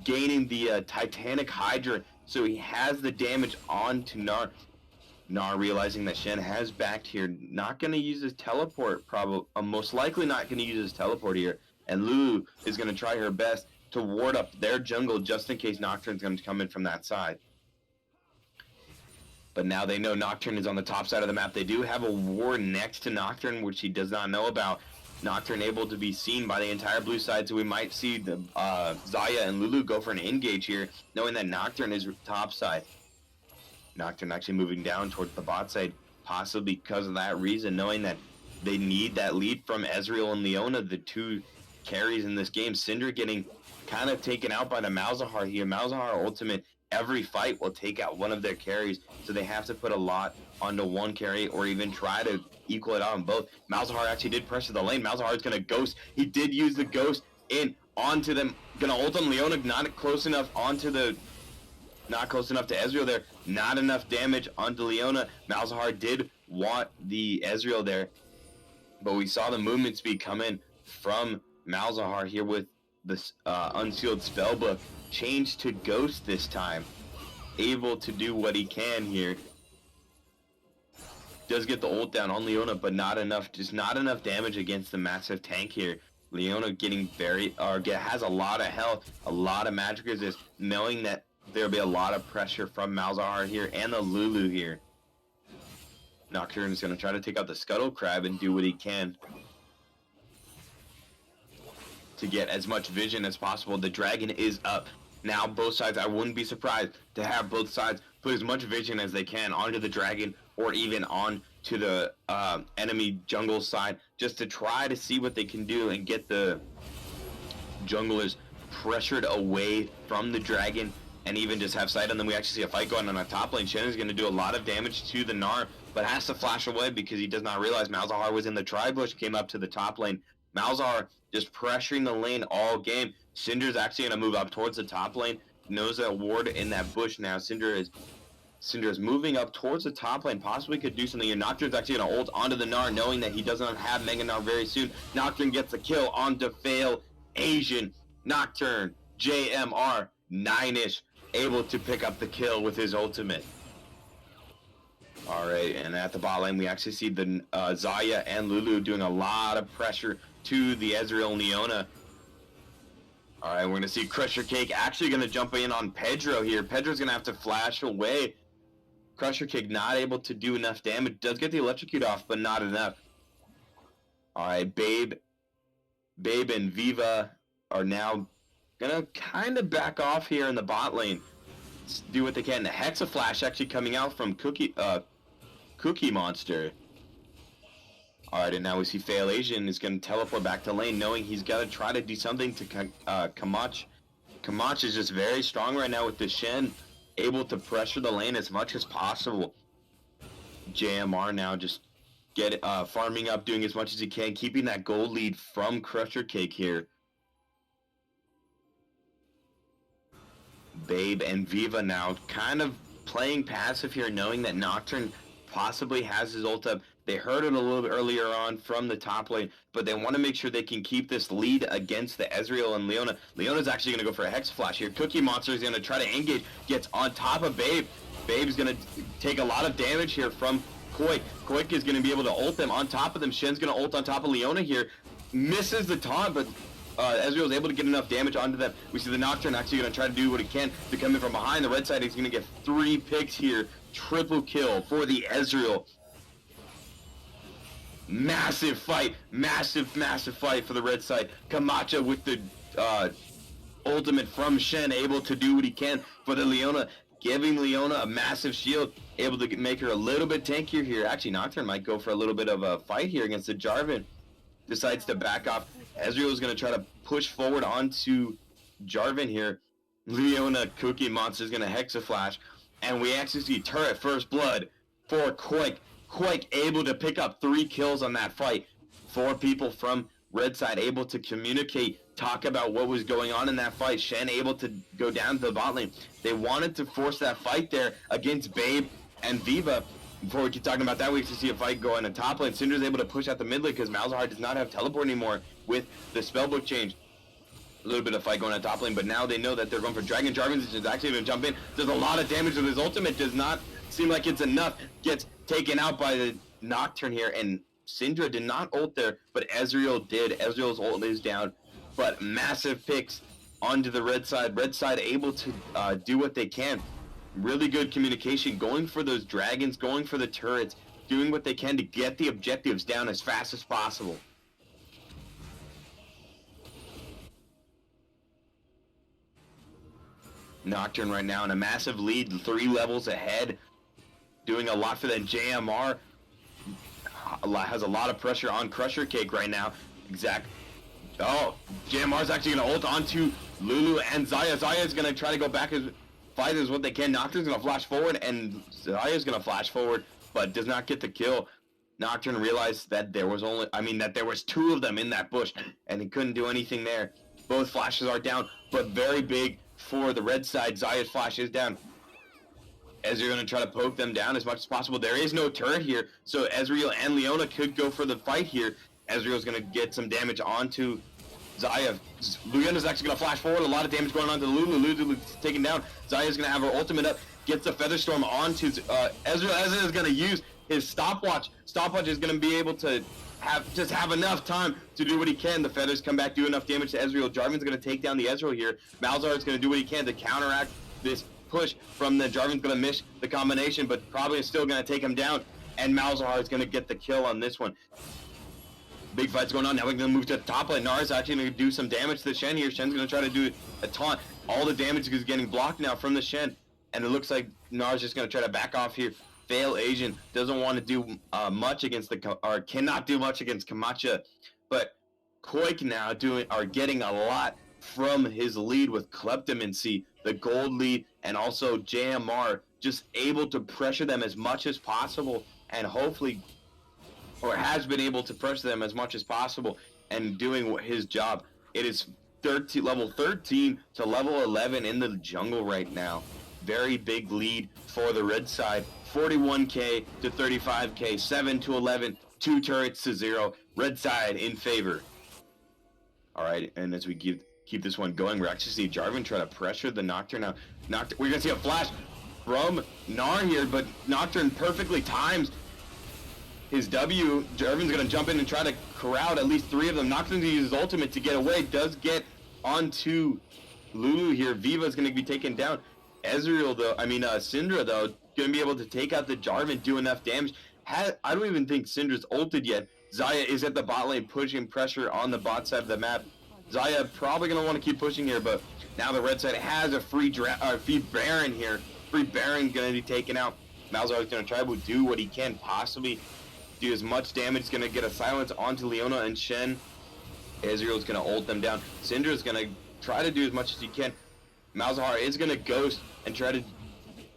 gaining the Titanic Hydra, so he has the damage onto Gnar. Gnar realizing that Shen has backed here, not going to use his teleport, probably, most likely not going to use his teleport here, and Lulu is going to try her best to ward up their jungle just in case Nocturne's going to come in from that side. But now they know Nocturne is on the top side of the map. They do have a ward next to Nocturne, which he does not know about. Nocturne able to be seen by the entire blue side, so we might see the Xayah and Lulu go for an engage here, knowing that Nocturne is top side. Nocturne actually moving down towards the bot side, possibly because of that reason, knowing that they need that lead from Ezreal and Leona, the two carries in this game. Syndra getting kind of taken out by the Malzahar here. Malzahar ultimate, every fight will take out one of their carries, so they have to put a lot onto one carry or even try to equal it out on both. Malzahar actually did pressure the lane. Malzahar is going to ghost. He did use the ghost in onto them. Going to ult on Leona, not close enough onto the... Not close enough to Ezreal there. Not enough damage onto Leona. Malzahar did want the Ezreal there, but we saw the movement speed come in from Malzahar here with this unsealed spellbook. Changed to Ghost this time. Able to do what he can here. Does get the ult down on Leona, but not enough. Just not enough damage against the massive tank here. Leona getting has a lot of health, a lot of magic resist, knowing that there'll be a lot of pressure from Malzahar here and the Lulu here. Nocturne is going to try to take out the Scuttle Crab and do what he can to get as much vision as possible. The dragon is up. Now both sides, I wouldn't be surprised to have both sides put as much vision as they can onto the dragon or even on to the enemy jungle side, just to try to see what they can do and get the junglers pressured away from the dragon and even just have sight on them. We actually see a fight going on the top lane. Shen is going to do a lot of damage to the Gnar, but has to flash away because he does not realize Malzahar was in the tri-bush, came up to the top lane. Malzahar just pressuring the lane all game. Syndra's actually going to move up towards the top lane. Knows that ward in that bush now. Syndra is moving up towards the top lane. Possibly could do something. And Nocturne's actually going to ult onto the Gnar, knowing that he does not have Mega Gnar very soon. Nocturne gets the kill onto Fail Asian. Nocturne, JMR, 9-ish, able to pick up the kill with his ultimate. Alright, and at the bot lane, we actually see the Xayah and Lulu doing a lot of pressure to the Ezreal and Leona. Alright, we're going to see Crusher Cake actually going to jump in on Pedro here. Pedro's going to have to flash away. Crusher Cake not able to do enough damage. Does get the electrocute off, but not enough. Alright, Babe and Viva are now going to kind of back off here in the bot lane. Do what they can. The Hexa Flash actually coming out from Cookie Monster. Alright, and now we see Fail Asian is going to teleport back to lane, knowing he's got to try to do something to Kamach. Kamach is just very strong right now with the Shen, able to pressure the lane as much as possible. JMR now just farming up, doing as much as he can, keeping that gold lead from Crusher Cake here. Babe and Viva now kind of playing passive here, knowing that Nocturne possibly has his ult up. They heard it a little bit earlier on from the top lane, but they want to make sure they can keep this lead against the Ezreal and Leona. Leona's actually going to go for a Hex Flash here. Cookie Monster is going to try to engage, gets on top of Babe. Babe's going to take a lot of damage here from Koik. Koik is going to be able to ult them on top of them. Shen's going to ult on top of Leona here. Misses the taunt, but Ezreal is able to get enough damage onto them. We see the Nocturne actually going to try to do what he can to come in from behind. The red side is going to get 3 picks here. Triple kill for the Ezreal. Massive fight. Massive fight for the red side. Camacha with the ultimate from Shen, able to do what he can for the Leona, giving Leona a massive shield, able to make her a little bit tankier here. Actually, Nocturne might go for a little bit of a fight here against the Jarvan. Decides to back off. Ezreal is going to try to push forward onto Jarvan here. Leona Cookie Monster is going to Hexa Flash. And we actually see Turret First Blood for Quake. Quake able to pick up 3 kills on that fight. 4 people from Red side able to communicate, talk about what was going on in that fight. Shen able to go down to the bot lane. They wanted to force that fight there against Babe and Viva. Before we keep talking about that, we actually see a fight go in the top lane. Syndra's able to push out the mid lane because Malzahar does not have teleport anymore with the spellbook change. A little bit of fight going on top lane, but now they know that they're going for Dragon. Jarvan's is actually going to jump in. Does a lot of damage with his ultimate. Does not seem like it's enough. Gets taken out by the Nocturne here, and Syndra did not ult there, but Ezreal did. Ezreal's ult is down, but massive picks onto the red side. Red side able to do what they can. Really good communication, going for those dragons, going for the turrets, doing what they can to get the objectives down as fast as possible. Nocturne right now in a massive lead, 3 levels ahead, doing a lot for that. JMR has a lot of pressure on Crusher Cake right now. Oh, JMR's actually going to ult onto Lulu and Xayah. Xayah's going to try to go back as fight as what they can. Nocturne's going to flash forward, and Xayah's going to flash forward, but does not get the kill. Nocturne realized that there was that there was 2 of them in that bush, and he couldn't do anything there. Both flashes are down, but very big for the red side. Xayah's flash is down. Ezreal going to try to poke them down as much as possible. There is no turret here, so Ezreal and Leona could go for the fight here. Ezreal's going to get some damage onto Xayah. Leona's actually going to flash forward. A lot of damage going on to Lulu. Lulu's taken down. Xayah's going to have her ultimate up. Gets the Featherstorm onto Ezreal. Ezreal is going to use his stopwatch. Stopwatch is going to be able to have enough time to do what he can. The Feathers come back, do enough damage to Ezreal. Jarvan's going to take down the Ezreal here. Malzahar is going to do what he can to counteract this push from the Jarvan's going to miss the combination, but probably is still going to take him down, and Malzahar is going to get the kill on this one. Big fight's going on. Now we're going to move to the top lane. Nara's actually going to do some damage to Shen here. Shen's going to try to do a taunt. All the damage is getting blocked now from the Shen, and it looks like Nara's just going to try to back off here. Fail Asian doesn't want to do much against cannot do much against Kamacha, but Koik now getting a lot from his lead with Kleptomancy, the gold lead, and also JMR just able to pressure them as much as possible, and hopefully, or has been able to pressure them as much as possible and doing his job. It is level 13 to level 11 in the jungle right now. Very big lead for the red side. 41k to 35k, 7 to 11, 2 turrets to 0. Red side in favor. All right, and as we keep this one going, we're actually seeing Jarvan try to pressure the Nocturne now. We're gonna see a flash from Gnar here, but Nocturne perfectly times his W. Jarvan's gonna jump in and try to corral at least 3 of them. Nocturne's gonna use his ultimate to get away. Does get onto Lulu here. Viva's gonna be taken down. Syndra though, gonna be able to take out the Jarvan, do enough damage. I don't even think Syndra's ulted yet. Xayah is at the bot lane pushing pressure on the bot side of the map. Xayah probably gonna want to keep pushing here, but now the red side has a free Baron here. Free Baron gonna be taken out. Malzahar's gonna try to do what he can, possibly do as much damage. He's gonna get a silence onto Leona and Shen. Ezreal's gonna ult them down. Syndra's gonna try to do as much as he can. Malzahar is gonna ghost and try to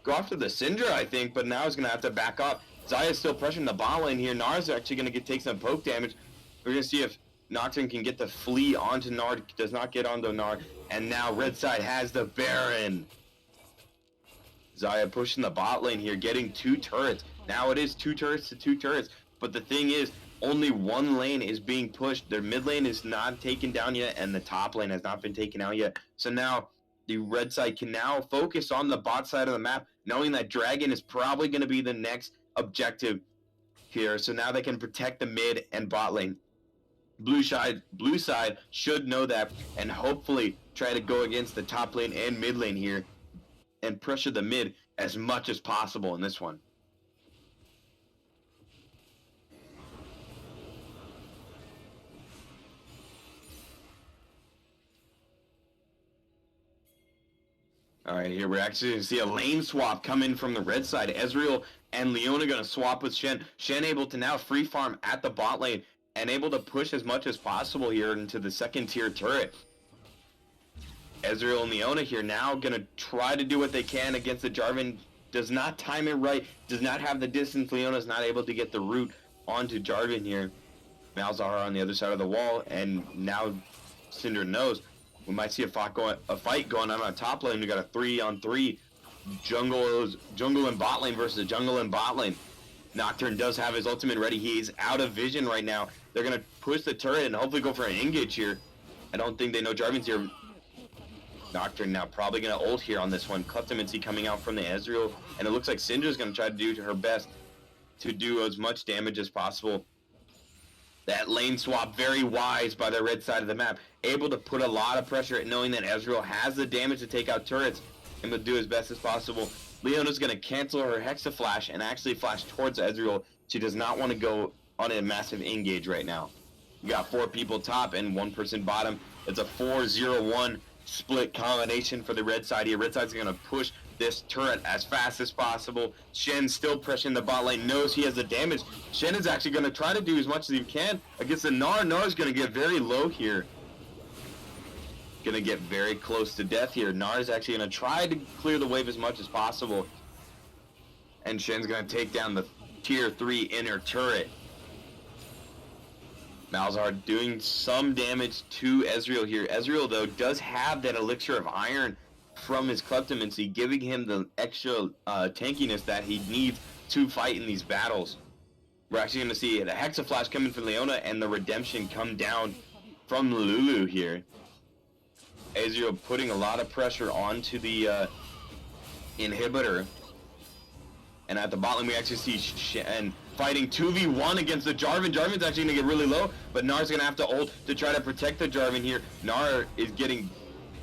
go after the Syndra, I think, but now he's gonna have to back off. Xayah's still pressuring the bot lane here. Nar's actually gonna take some poke damage. We're gonna see if Nocturne can get the flea onto Gnar. Does not get onto Gnar, and now red side has the Baron. Xayah pushing the bot lane here, getting 2 turrets. Now it is 2 turrets to 2 turrets, but the thing is, only 1 lane is being pushed. Their mid lane is not taken down yet, and the top lane has not been taken out yet. So now the red side can now focus on the bot side of the map, knowing that Dragon is probably going to be the next objective here. So now they can protect the mid and bot lane. Blue side should know that and hopefully try to go against the top lane and mid lane here and pressure the mid as much as possible in this one. All right, here we're actually going to see a lane swap come in from the red side. Ezreal and Leona going to swap with Shen. Shen able to now free farm at the bot lane and able to push as much as possible here into the second tier turret. Ezreal and Leona here now going to try to do what they can against the Jarvan. Does not time it right, does not have the distance. Leona's not able to get the root onto Jarvan here. Malzahar on the other side of the wall, and now Cinder knows we might see a fight going on top lane. We got a 3-on-3 jungle and bot lane versus a jungle and bot lane. Nocturne does have his ultimate ready. He's out of vision right now. They're gonna push the turret and hopefully go for an engage here. I don't think they know Jarvan's here. Nocturne now probably gonna ult here on this one. Cleptomancy coming out from the Ezreal, and it looks like Syndra's gonna try to do her best to do as much damage as possible. That lane swap, very wise by the red side of the map. Able to put a lot of pressure, knowing that Ezreal has the damage to take out turrets and to do as best as possible. Leona's going to cancel her Hexa Flash and actually flash towards Ezreal. She does not want to go on a massive engage right now. You got 4 people top and 1 person bottom. It's a 4-0-1 split combination for the red side here. Red side's going to push this turret as fast as possible. Shen still pressuring the bot lane, knows he has the damage. Shen is actually going to try to do as much as he can against the Gnar. Gnar's going to get very low here. Going to get very close to death here. Gnar is actually going to try to clear the wave as much as possible. And Shen's going to take down the tier 3 inner turret. Malzahar doing some damage to Ezreal here. Ezreal, though, does have that elixir of iron from his Kleptomancy, giving him the extra tankiness that he needs to fight in these battles. We're actually going to see the Hexa Flash coming from Leona and the redemption come down from Lulu here. Ezreal putting a lot of pressure onto the inhibitor. And at the bottom we actually see Shen fighting 2v1 against the Jarvan. Jarvan's actually going to get really low, but Gnar's going to have to ult to try to protect the Jarvan here. Gnar is getting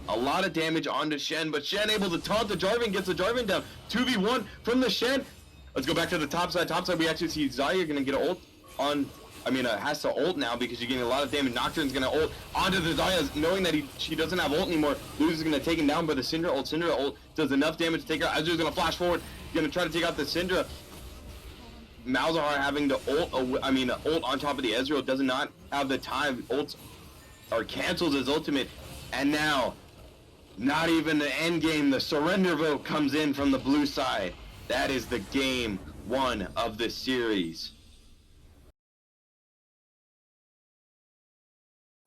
a lot of damage onto Shen, but Shen able to taunt the Jarvan, gets the Jarvan down. 2v1 from the Shen. Let's go back to the top side. Top side, we actually see Xayah going to get an ult on... has to ult now because you're getting a lot of damage. Nocturne's going to ult onto the Xayah, knowing that she doesn't have ult anymore. Luz is going to take him down, but the Syndra ult does enough damage to take her. Azur's going to flash forward, going to try to take out the Syndra. Malzahar having to ult on top of the Ezreal, does not have the time. Ults or cancels his ultimate, and now, not even the end game, the surrender vote comes in from the blue side. That is the game 1 of the series.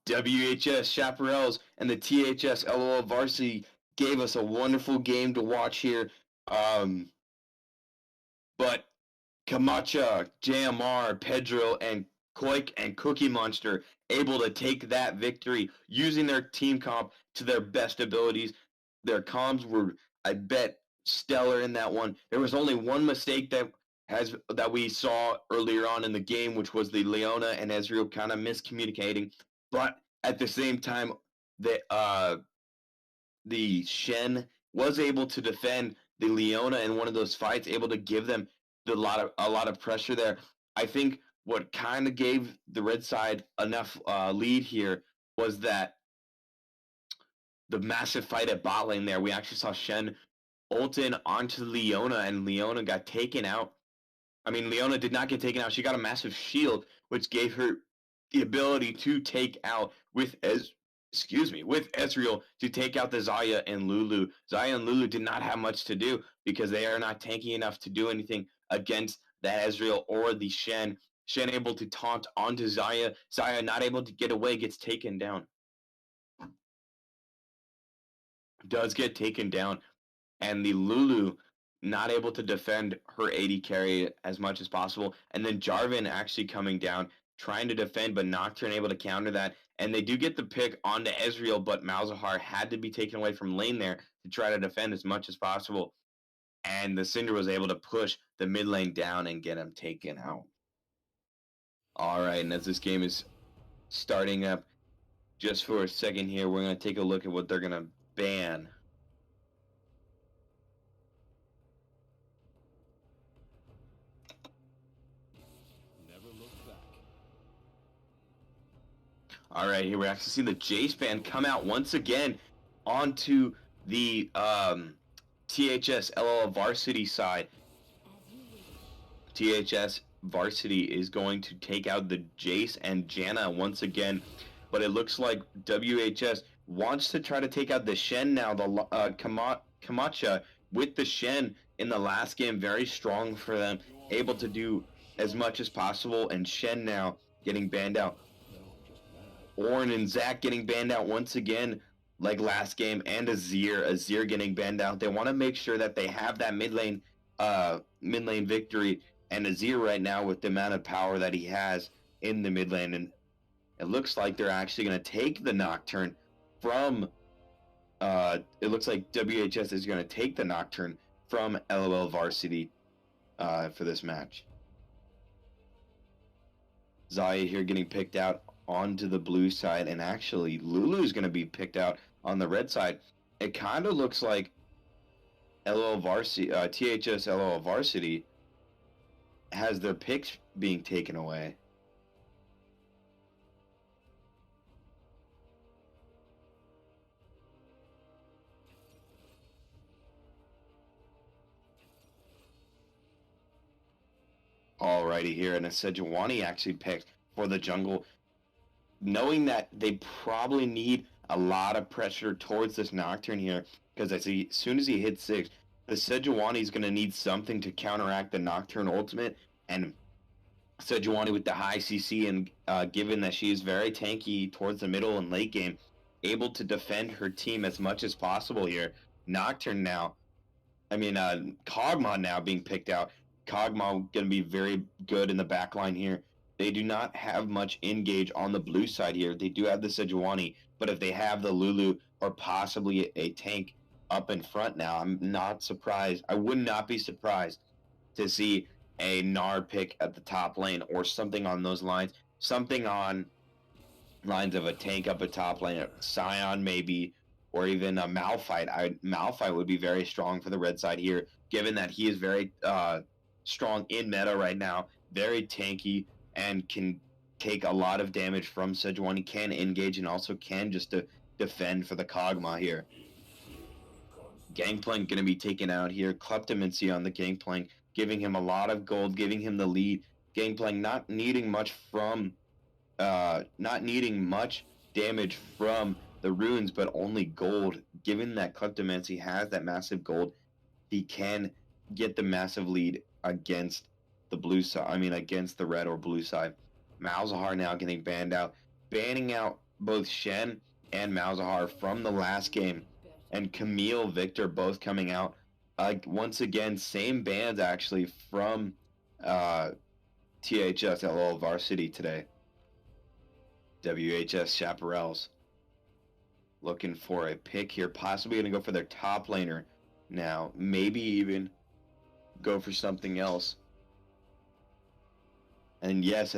WHS Chapparals and the THS LoL Varsity gave us a wonderful game to watch here. But Camacha, JMR, Pedro, and Koik and Cookie Monster able to take that victory using their team comp to their best abilities. Their comms were, I bet, stellar in that one. There was only one mistake that we saw earlier on in the game, which was the Leona and Ezreal kind of miscommunicating. But at the same time, the Shen was able to defend the Leona in one of those fights, able to give them a lot of pressure there. I think what kind of gave the red side enough lead here was that the massive fight at bot lane there. We actually saw Shen ult in onto Leona, and Leona got taken out. Leona did not get taken out. She got a massive shield, which gave her the ability to take out with Ezreal to take out the Xayah and Lulu. Xayah and Lulu did not have much to do because they are not tanky enough to do anything against that Ezreal or the Shen. Shen able to taunt onto Xayah. Xayah not able to get away, gets taken down. Does get taken down. And the Lulu not able to defend her AD carry as much as possible. And then Jarvan actually coming down, trying to defend, but Nocturne able to counter that. And they do get the pick onto Ezreal, but Malzahar had to be taken away from lane there to try to defend as much as possible. And the Syndra was able to push the mid lane down and get him taken out. All right, and as this game is starting up, just for a second here, we're going to take a look at what they're going to ban. All right, here we actually see the Jace ban come out once again onto the THS LOL Varsity side. THS Varsity is going to take out the Jace and Janna once again, but it looks like WHS wants to try to take out the Shen now. The Camacha with the Shen in the last game, very strong for them, able to do as much as possible, and Shen now getting banned out. Ornn and Zach getting banned out once again, like last game, and Azir getting banned out. They want to make sure that they have that mid lane victory. And Azir right now, with the amount of power that he has in the mid lane, and it looks like they're actually going to take the Nocturne from. It looks like WHS is going to take the Nocturne from LoL Varsity for this match. Zaya here getting picked out onto the blue side, and actually Lulu's going to be picked out on the red side. It kind of looks like LoL Varsity, THS LoL Varsity has their picks being taken away. Alrighty here, and a Sejuani actually picked for the jungle, knowing that they probably need a lot of pressure towards this Nocturne here, because as soon as he hits 6, the Sejuani is going to need something to counteract the Nocturne ultimate, and Sejuani with the high CC, and given that she is very tanky towards the middle and late game, able to defend her team as much as possible here. Nocturne now, Kog'Maw now being picked out. Kog'Maw going to be very good in the back line here. They do not have much engage on the blue side here. They do have the Sejuani, but if they have the Lulu or possibly a tank up in front now, I'm not surprised. I would not be surprised to see a Gnar pick at the top lane or something on those lines. Something on lines of a tank up a top lane, Sion maybe, or even a Malphite. Malphite would be very strong for the red side here, given that he is very strong in meta right now, very tanky, and can take a lot of damage from Sejuani, can engage, and also can just defend for the Kog'Maw here. Gangplank going to be taken out here. Kleptomancy on the Gangplank, giving him a lot of gold, giving him the lead. Gangplank not needing much damage from the runes, but only gold. Given that Kleptomancy has that massive gold, he can get the massive lead against the blue side. Against the red or blue side. Malzahar now getting banned out, banning out both Shen and Malzahar from the last game, and Camille Victor both coming out. Once again, same bans actually from THS LoL Varsity today. WHS Chapparals looking for a pick here, possibly going to go for their top laner now, maybe even go for something else. And yes,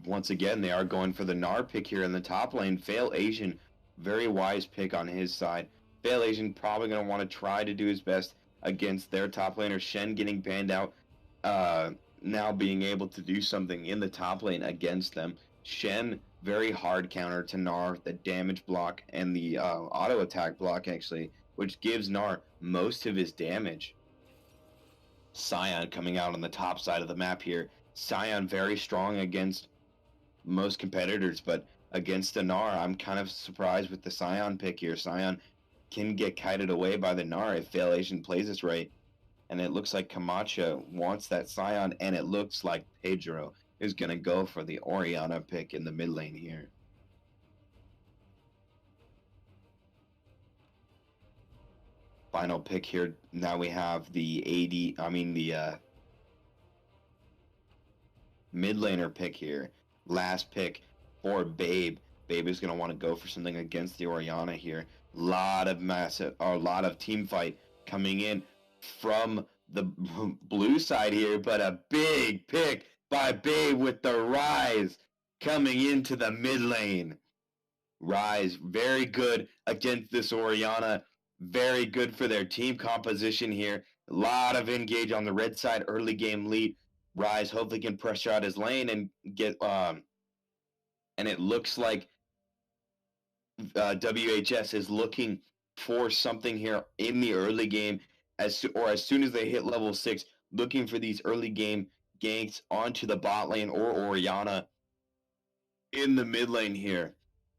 once again, they are going for the Gnar pick here in the top lane. Fail Asian, very wise pick on his side. Fail Asian probably going to want to try to do his best against their top laner. Shen getting banned out, now being able to do something in the top lane against them. Shen, very hard counter to Gnar, the damage block and the auto attack block actually, which gives Gnar most of his damage. Sion coming out on the top side of the map here. Sion very strong against most competitors, but against the Gnar, I'm kind of surprised with the Sion pick here. Sion can get kited away by the Gnar if Fail Asian plays this right. And it looks like Camacho wants that Sion, and it looks like Pedro is going to go for the Orianna pick in the mid lane here. Final pick here. Now we have the mid laner pick here. Last pick for Babe. Babe is going to want to go for something against the Orianna here. A lot of team fight coming in from the blue side here, but a big pick by Babe with the Rise coming into the mid lane. Rise, very good against this Orianna. Very good for their team composition here. A lot of engage on the red side, early game lead. Rise hopefully can pressure out his lane and get and it looks like WHS is looking for something here in the early game as soon as they hit level 6, looking for these early game ganks onto the bot lane or Orianna in the mid lane here.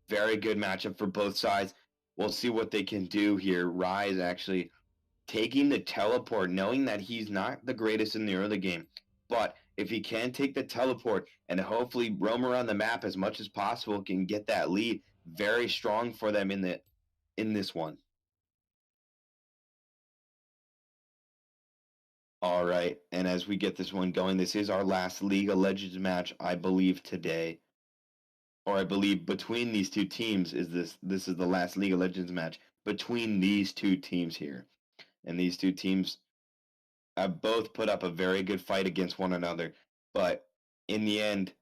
Very good matchup for both sides. We'll see what they can do here. Rise actually taking the teleport, knowing that he's not the greatest in the early game, but If he can take the teleport and hopefully roam around the map as much as possible, can get that lead very strong for them in this one. All right, and as we get this one going, this is our last League of Legends match, I believe, today. Or I believe between these two teams is this is the last League of Legends match between these two teams here. And these two teams have both put up a very good fight against one another, but in the end,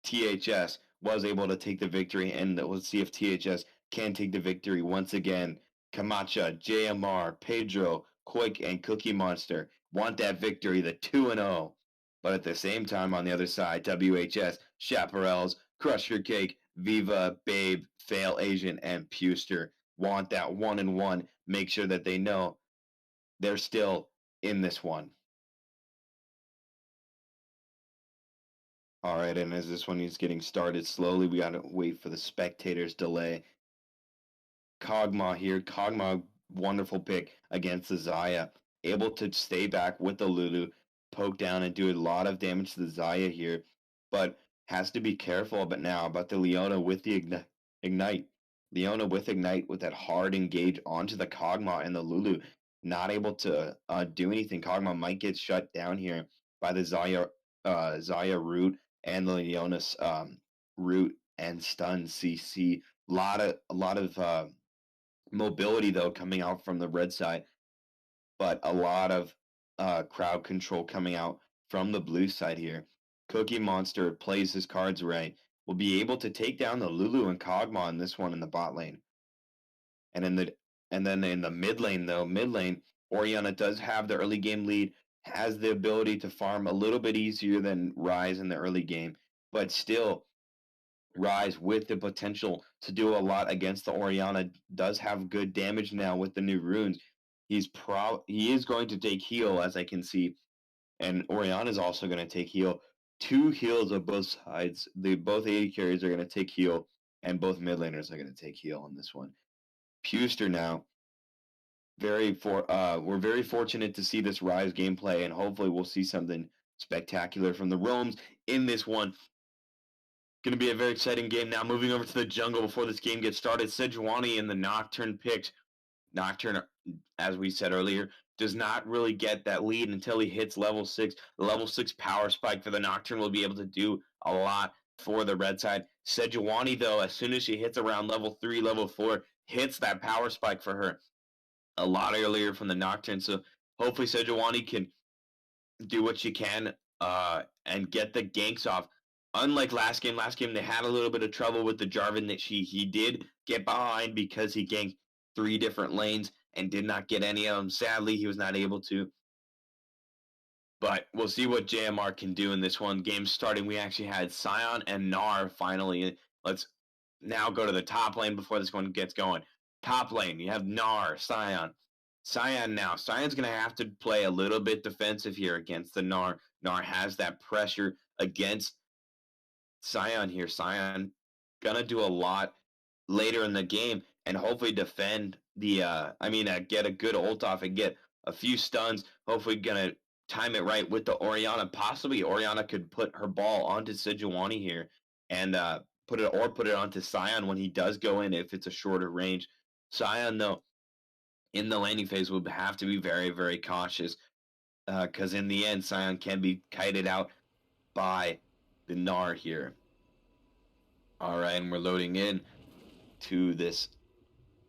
THS was able to take the victory, and let's see if THS can take the victory once again. Camacha, JMR, Pedro, Quick, and Cookie Monster want that victory, the 2-0. But at the same time, on the other side, WHS, Chapparals, Crush Your Cake, Viva, Babe, Fail Asian, and Puster want that 1-1. Make sure that they know they're still in this one. All right, and as this one is getting started slowly, we gotta wait for the spectators' delay. Kog'Maw here. Kog'Maw, wonderful pick against the Xayah. Able to stay back with the Lulu, poke down and do a lot of damage to the Xayah here, but has to be careful about the Leona with the Ignite. Leona with Ignite with that hard engage onto the Kog'Maw and the Lulu. Not able to do anything. Kog'Maw might get shut down here by the Xayah root and the Leona's root and stun CC. A lot of mobility though coming out from the red side, but a lot of crowd control coming out from the blue side here. Cookie Monster plays his cards right. Will be able to take down the Lulu and Kog'Maw in this one in the bot lane. And then in the mid lane though, Orianna does have the early game lead, has the ability to farm a little bit easier than Ryze in the early game, but still Ryze with the potential to do a lot against the Orianna does have good damage now with the new runes. He is going to take heal as I can see, and Orianna is also going to take heal. Two heals of both sides. Both AD carries are going to take heal, and both mid laners are going to take heal on this one. Puster now. We're very fortunate to see this Ryze gameplay, and hopefully we'll see something spectacular from the Roams in this one. Going to be a very exciting game now. Moving over to the jungle before this game gets started. Sejuani and the Nocturne picked. Nocturne, as we said earlier, does not really get that lead until he hits level 6. The level 6 power spike for the Nocturne will be able to do a lot for the red side. Sejuani, though, as soon as she hits around level 3, level 4, hits that power spike for her a lot earlier from the Nocturne. So hopefully Sejuani can do what she can and get the ganks off. Unlike last game they had a little bit of trouble with the Jarvan that he did get behind because he ganked 3 different lanes and did not get any of them. Sadly, he was not able to. But we'll see what JMR can do in this one. Game starting, we actually had Sion and Gnar finally. Let's now go to the top lane before this one gets going. Top lane, you have Gnar, Sion. Sion now. Sion's going to have to play a little bit defensive here against the Gnar. Gnar has that pressure against Sion here. Sion going to do a lot later in the game and hopefully defend the, get a good ult off and get a few stuns. Hopefully going to time it right with the Orianna. Possibly Orianna could put her ball onto Sejuani here and put it onto Sion when he does go in if it's a shorter range. Sion, though, in the laning phase would have to be very, very cautious because in the end, Sion can be kited out by the Gnar here. All right, and we're loading in to this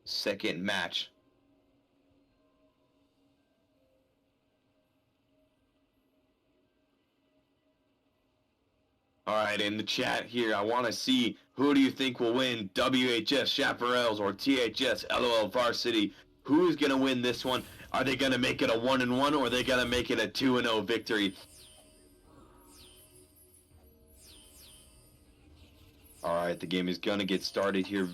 second match. All right, in the chat here, I want to see who do you think will win, WHS, Chapparals, or THS, LoL Varsity? Who's going to win this one? Are they going to make it a 1-1, or are they going to make it a 2-0 victory? All right, the game is going to get started here.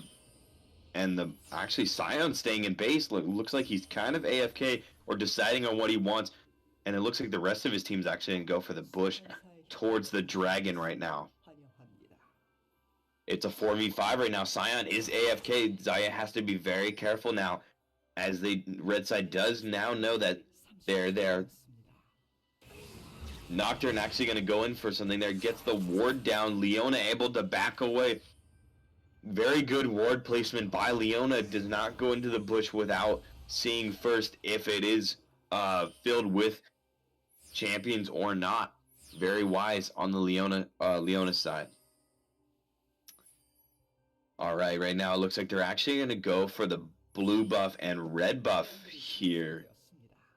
And actually, Sion staying in base. Looks like he's kind of AFK or deciding on what he wants. And it looks like the rest of his team's actually going to go for the bush towards the dragon right now. It's a 4v5 right now. Sion is AFK. Xayah has to be very careful now, as the red side does now know that they're there. Nocturne actually going to go in for something there. Gets the ward down. Leona able to back away. Very good ward placement by Leona. Does not go into the bush without seeing first if it is filled with champions or not. Very wise on the Leona side. All right, right now it looks like they're actually going to go for the blue buff and red buff here.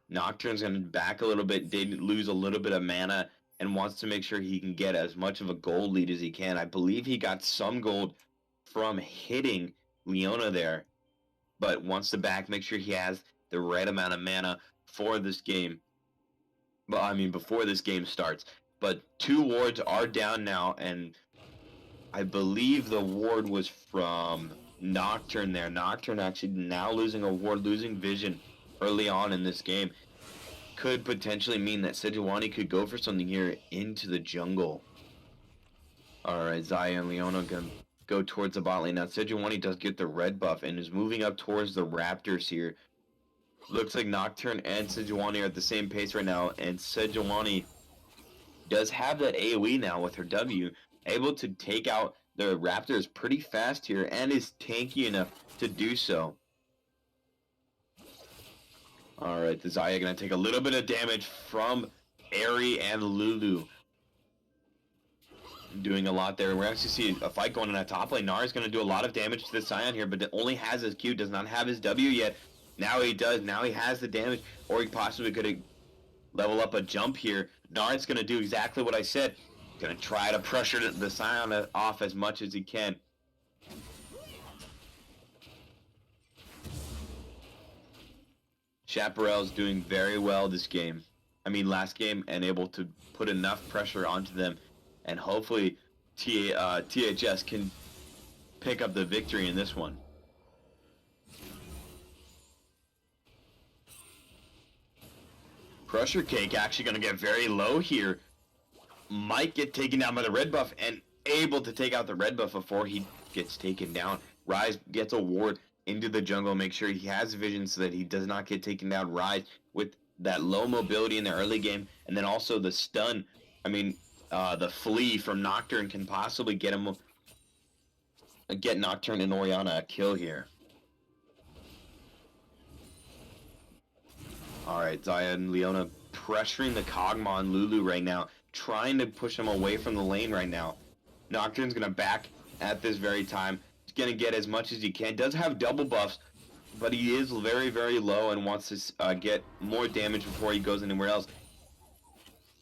Nocturne's going to back a little bit, did lose a little bit of mana, and wants to make sure he can get as much of a gold lead as he can. I believe he got some gold from hitting Leona there, but wants to back, make sure he has the right amount of mana for this game. Well, I mean, before this game starts. But 2 wards are down now, and I believe the ward was from Nocturne there. Nocturne actually now losing a ward, losing vision early on in this game. Could potentially mean that Sejuani could go for something here into the jungle. Alright, Xayah and Leona gonna go towards the bot lane. Now Sejuani does get the red buff and is moving up towards the Raptors here. Looks like Nocturne and Sejuani are at the same pace right now, and Sejuani does have that AoE now with her W, able to take out the Raptors pretty fast here, and is tanky enough to do so. Alright, the Xayah gonna take a little bit of damage from Aerie and Lulu. Doing a lot there. We're actually see a fight going on at top lane. Nara's gonna do a lot of damage to the Scion here, but only has his Q, does not have his W yet. Now he does, now he has the damage, or he possibly could level up a jump here. Nara's gonna do exactly what I said. Gonna try to pressure the Scion off as much as he can. Chapparals doing very well this game. I mean last game, and able to put enough pressure onto them, and hopefully THS can pick up the victory in this one. Pressure Cake actually going to get very low here. Might get taken down by the red buff, and able to take out the red buff before he gets taken down. Rise gets a ward into the jungle, make sure he has vision so that he does not get taken down. Rise with that low mobility in the early game, and then also the stun. I mean, the flea from Nocturne can possibly get Nocturne and Orianna a kill here. Alright, Xayah and Leona pressuring the Kog'Maw and Lulu right now, trying to push them away from the lane right now. Nocturne's gonna back at this very time. He's gonna get as much as he can. Does have double buffs, but he is very, very low and wants to get more damage before he goes anywhere else,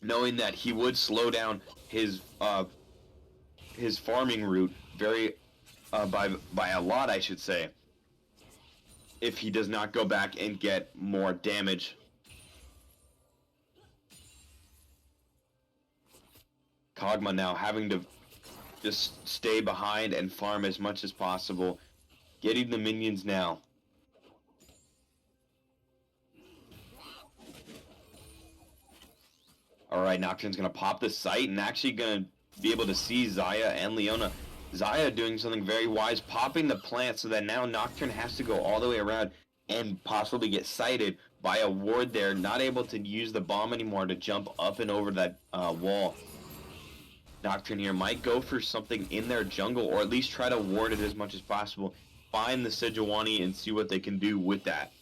knowing that he would slow down his farming route by a lot, I should say, if he does not go back and get more damage. Kog'Maw now having to just stay behind and farm as much as possible, getting the minions now. Alright, Nocturne's gonna pop the site and actually gonna be able to see Xayah and Leona. Xayah doing something very wise, popping the plant so that now Nocturne has to go all the way around and possibly get sighted by a ward there, not able to use the bomb anymore to jump up and over that wall. Nocturne here might go for something in their jungle, or at least try to ward it as much as possible. Find the Sejuani and see what they can do with that.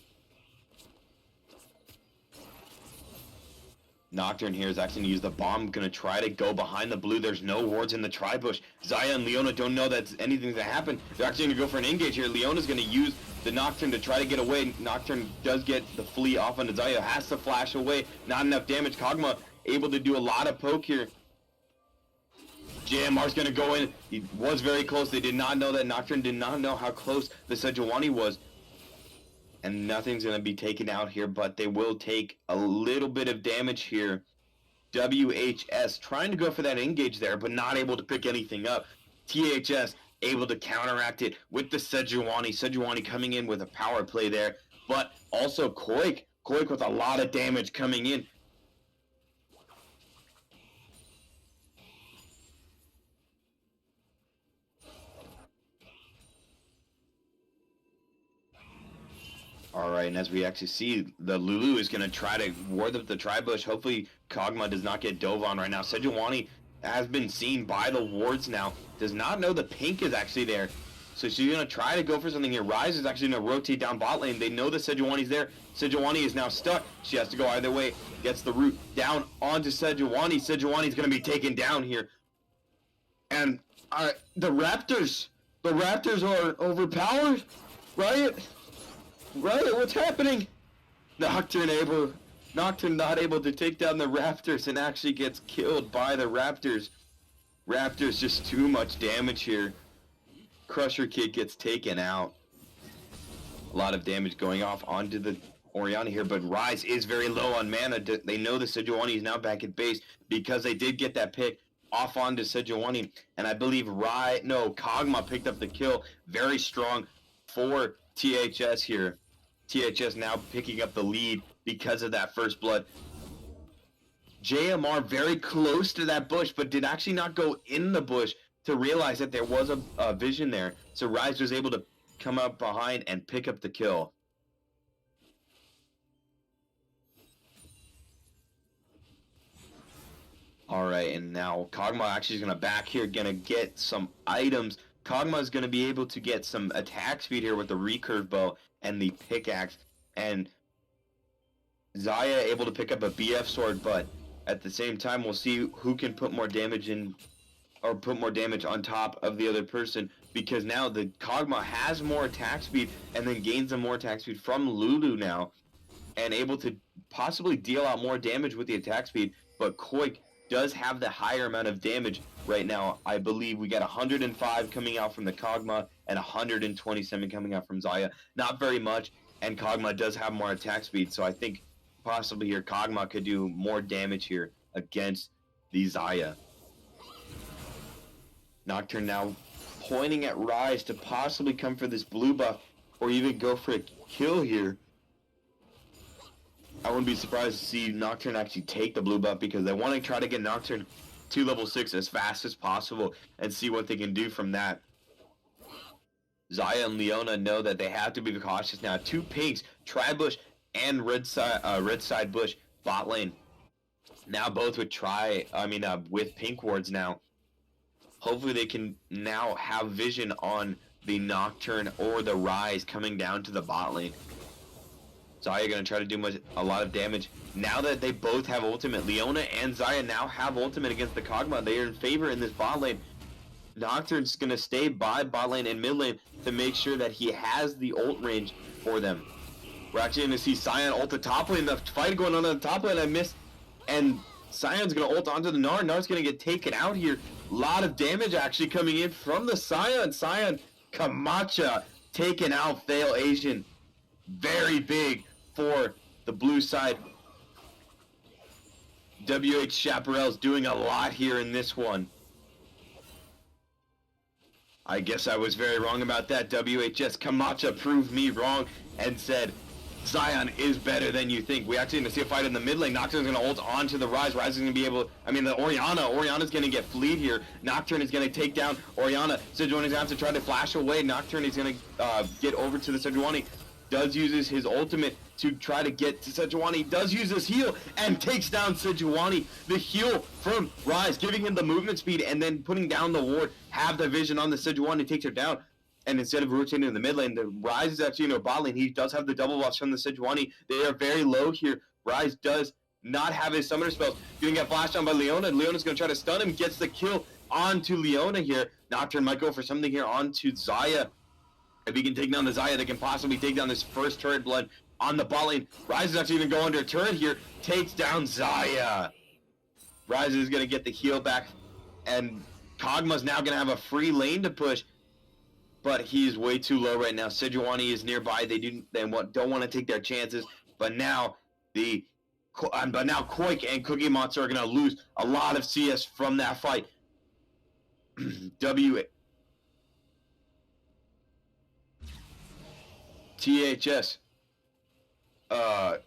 Nocturne here is actually going to use the bomb, going to try to go behind the blue. There's no wards in the tri-bush. Xayah and Leona don't know that anything's going to happen. They're actually going to go for an engage here. Leona's going to use the Nocturne to try to get away. Nocturne does get the flea off onto Xayah, has to flash away. Not enough damage. Kog'Maw able to do a lot of poke here. JMR's going to go in. He was very close. They did not know that. Nocturne did not know how close the Sejuani was. And nothing's going to be taken out here, but they will take a little bit of damage here. WHS trying to go for that engage there, but not able to pick anything up. THS able to counteract it with the Sejuani. Sejuani coming in with a power play there, but also Koik. Koik with a lot of damage coming in. All right, and as we actually see, the Lulu is going to try to ward up the tri-bush. Hopefully, Kog'Maw does not get dove on right now. Sejuani has been seen by the wards now. Does not know the pink is actually there. So she's going to try to go for something here. Ryze is actually going to rotate down bot lane. They know that Sejuani's there. Sejuani is now stuck. She has to go either way. Gets the root down onto Sejuani. Sejuani's going to be taken down here. And the Raptors are overpowered. Riot, what's happening? Nocturne not able to take down the Raptors and actually gets killed by the Raptors. Raptors just too much damage here. Crusher Kid gets taken out. A lot of damage going off onto the Orianna here, but Ryze is very low on mana. They know the Sejuani is now back at base because they did get that pick off onto Sejuani, and I believe Kog'Maw picked up the kill. Very strong for THS here. THS now picking up the lead because of that first blood. JMR very close to that bush, but did actually not go in the bush to realize that there was a vision there. So Ryze was able to come up behind and pick up the kill. All right, and now Kog'Maw actually is going to back here, going to get some items. Kog'Maw is going to be able to get some attack speed here with the recurve bow and the pickaxe. And Xayah able to pick up a BF sword, but at the same time, we'll see who can put more damage in, or put more damage on top of the other person, because now the Kog'Maw has more attack speed and then gains some more attack speed from Lulu now, and able to possibly deal out more damage with the attack speed. But Koik does have the higher amount of damage right now. I believe we got 105 coming out from the Kog'Maw and 127 coming out from Xayah. Not very much, and Kog'Maw does have more attack speed, so I think possibly here Kog'Maw could do more damage here against the Xayah. Nocturne now pointing at Ryze to possibly come for this blue buff or even go for a kill here. I wouldn't be surprised to see Nocturne actually take the blue buff, because they want to try to get Nocturne to level 6 as fast as possible and see what they can do from that. Xayah and Leona know that they have to be cautious now. 2 pinks, tri-bush and red side bush bot lane. Now both with with pink wards now. Hopefully they can now have vision on the Nocturne or the Ryze coming down to the bot lane. Xayah going to try to do a lot of damage. Now that they both have ultimate, Leona and Xayah now have ultimate against the Kog'Maw. They are in favor in this bot lane. Nocturne's going to stay by bot lane and mid lane to make sure that he has the ult range for them. We're actually going to see Sion ult the top lane. The fight going on the top lane, I missed. And Sion's going to ult onto the Gnar. Gnar's going to get taken out here. A lot of damage actually coming in from the Sion. Sion, Kamacha taken out, fail Asian. Very big for the blue side. Chapparals doing a lot here in this one. I guess I was very wrong about that. WHS Kamacha proved me wrong and said Zion is better than you think. We actually going to see a fight in the mid lane. Nocturne's going to ult onto the Ryze. Ryze is going to be able, the Orianna's going to get fleet here. Nocturne is going to take down Orianna. Sejuani's going to have to try to flash away. Nocturne is going to get over to the Sejuani. Does uses his ultimate to try to get to Sejuani. Does use his heal and takes down Sejuani. The heal from Ryze, giving him the movement speed and then putting down the ward. Have the vision on the Sejuani, takes her down. And instead of rotating in the mid lane, the Ryze is actually in a bot lane. He does have the double buffs from the Sejuani. They are very low here. Ryze does not have his summoner spells. Gonna get flashed on by Leona. Leona's gonna try to stun him. Gets the kill onto Leona here. Nocturne might go for something here onto Xayah. If he can take down the Xayah, they can possibly take down this first turret blood on the bot lane. Ryze is actually going to go under a turret here. Takes down Xayah. Ryze is going to get the heal back. And Kog'Maw's now going to have a free lane to push. But he's way too low right now. Sejuani is nearby. They don't want to take their chances. But now Koik and Cookie Monster are going to lose a lot of CS from that fight. THS.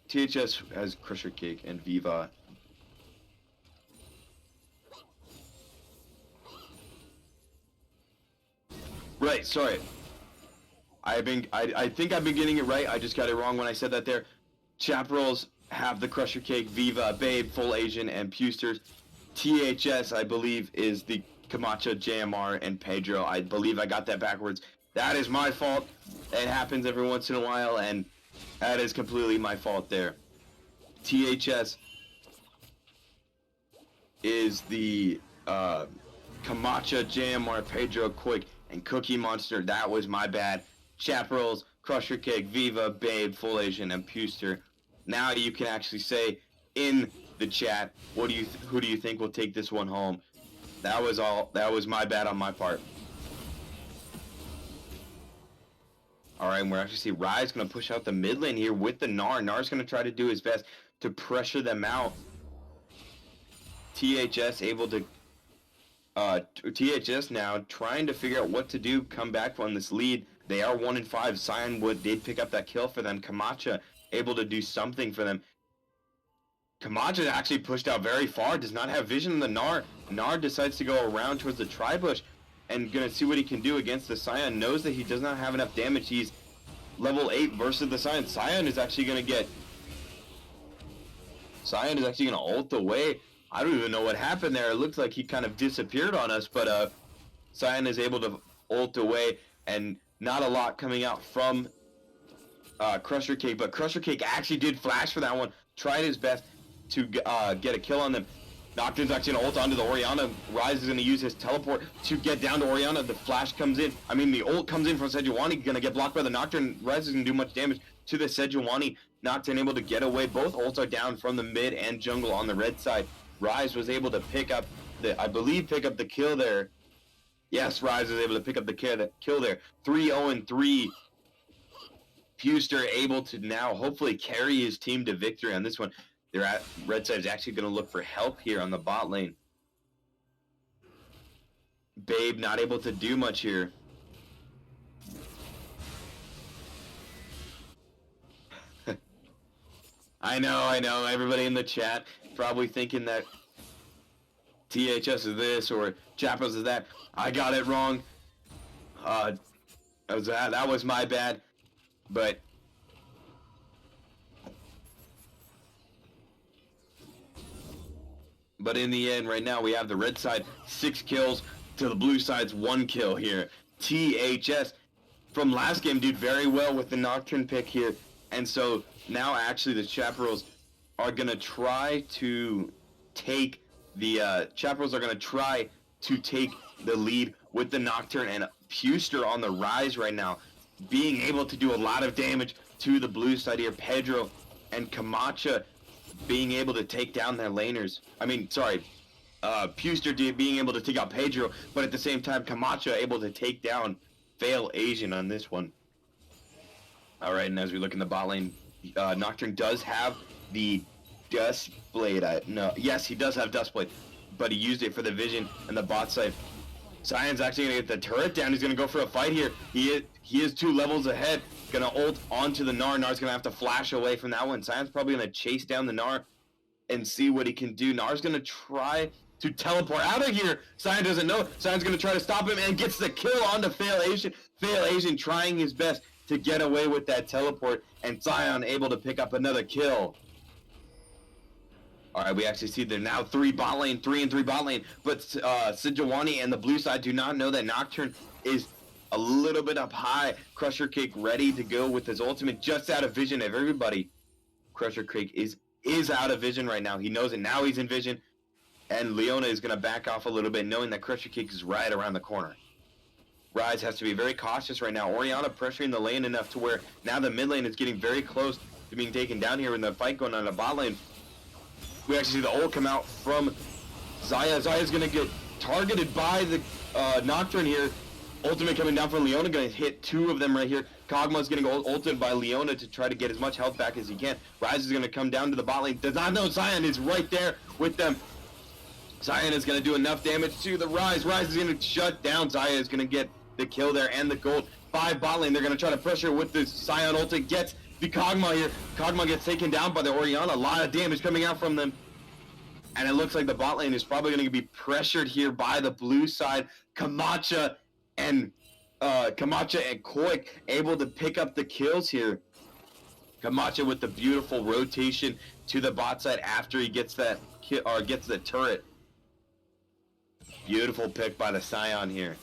THS has Crusher Cake and Viva. Right, sorry. I think I've been getting it right. I just got it wrong when I said that there. Chapparals have the Crusher Cake, Viva, Babe, Full Asian, and Pusters. THS, I believe, is the Camacho, JMR, and Pedro. I believe I got that backwards. That is my fault. It happens every once in a while, and that is completely my fault there. THS is the Camacho, JMR, Pedro, Quick, and Cookie Monster. That was my bad. Chapparals, Crusher Cake, Viva, Babe, Full Asian, and Puster. Now you can actually say in the chat, who do you think will take this one home? That was my bad on my part. Alright, and we're actually see Rise gonna push out the mid lane here with the Gnar. Gnar's gonna try to do his best to pressure them out. THS able to THS now trying to figure out what to do, come back on this lead. They are 1-5. Cyanwood did pick up that kill for them. Camacho able to do something for them. Camacho actually pushed out very far, does not have vision on the Gnar. Gnar decides to go around towards the Tri-Bush and gonna see what he can do against the Scion. Knows that he does not have enough damage. He's level 8 versus the Scion. Scion is actually gonna ult away. I don't even know what happened there. It looks like he kind of disappeared on us, but Scion is able to ult away, and not a lot coming out from Crusher Cake, but Crusher Cake actually did flash for that one. Tried his best to get a kill on them. Nocturne's actually gonna ult onto the Orianna. Rise is gonna use his teleport to get down to Orianna. The flash comes in. I mean, the ult comes in from Sejuani, gonna get blocked by the Nocturne. Rise is gonna do much damage to the Sejuani. Nocturne able to get away. Both ults are down from the mid and jungle on the red side. Rise was able to pick up the kill there. Yes, Rise was able to pick up the kill there. 3-0-3. Puster able to now hopefully carry his team to victory on this one. Red side is actually going to look for help here on the bot lane. Babe not able to do much here. I know. Everybody in the chat probably thinking that THS is this or Chapparals is that. I got it wrong. That was my bad. But in the end, right now, we have the red side 6 kills to the blue side's 1 kill here. THS from last game did very well with the Nocturne pick here. And so now actually the Chapparals are going to try to take the lead with the Nocturne, and Puster on the rise right now, being able to do a lot of damage to the blue side here. Pedro and Camacho being able to take down their laners. Puster being able to take out Pedro, but at the same time, Camacho able to take down Fail Asian on this one. Alright, and as we look in the bot lane, Nocturne does have the Dust Blade. Yes, he does have Dust Blade, but he used it for the vision and the bot side. Sion's actually going to get the turret down. He's going to go for a fight here. He is 2 levels ahead. Going to ult onto the Gnar. Gnar's going to have to flash away from that one. Sion's probably going to chase down the Gnar and see what he can do. Gnar's going to try to teleport out of here. Sion doesn't know. Sion's going to try to stop him and gets the kill onto Fail Asian. Fail Asian trying his best to get away with that teleport, and Sion able to pick up another kill. Alright, we actually see they're now 3 and 3 bot lane, but Sejuani and the blue side do not know that Nocturne is a little bit up high. Crusher Cake ready to go with his ultimate, just out of vision of everybody. Crusher Cake is out of vision right now. He knows it. Now he's in vision, and Leona is going to back off a little bit, knowing that Crusher Cake is right around the corner. Rise has to be very cautious right now. Orianna pressuring the lane enough to where now the mid lane is getting very close to being taken down here in the fight going on the bot lane. We actually see the ult come out from Xayah. Xayah's going to get targeted by the Nocturne here. Ultimate coming down from Leona, going to hit 2 of them right here. Kog'Maw's getting ulted by Leona to try to get as much health back as he can. Rise is going to come down to the bot lane. Does not know Sion is right there with them. Sion is going to do enough damage to the Rise. Rise is going to shut down. Xayah is going to get the kill there and the gold. 5 bot lane. They're going to try to pressure with the Sion ulti. Gets the Kog'Maw here. Kog'Maw gets taken down by the Orianna. A lot of damage coming out from them. And it looks like the bot lane is probably going to be pressured here by the blue side. Camacho and Camacho and Koik able to pick up the kills here. Camacho with the beautiful rotation to the bot side after he gets that kill or gets the turret. Beautiful pick by the Scion here.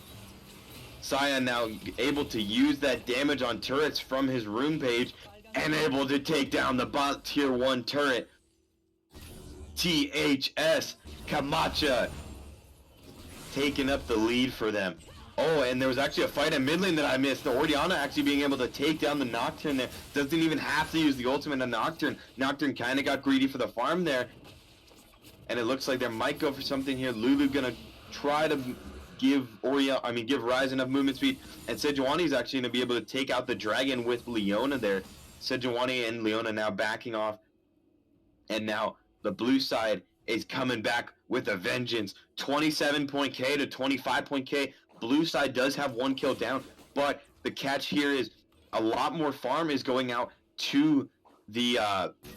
Scion now able to use that damage on turrets from his rune page and able to take down the bot tier 1 turret. THS Camacho taking up the lead for them. Oh, and there was actually a fight in mid lane that I missed. The Orianna actually being able to take down the Nocturne there. Doesn't even have to use the ultimate on Nocturne. Nocturne kind of got greedy for the farm there. And it looks like they might go for something here. Lulu gonna try to give Ryze enough movement speed. And Sejuani is actually gonna be able to take out the dragon with Leona there. Sejuani and Leona now backing off. And now the blue side is coming back with a vengeance. 27 point K to 25 point K. Blue side does have 1 kill down, but the catch here is a lot more farm is going out to the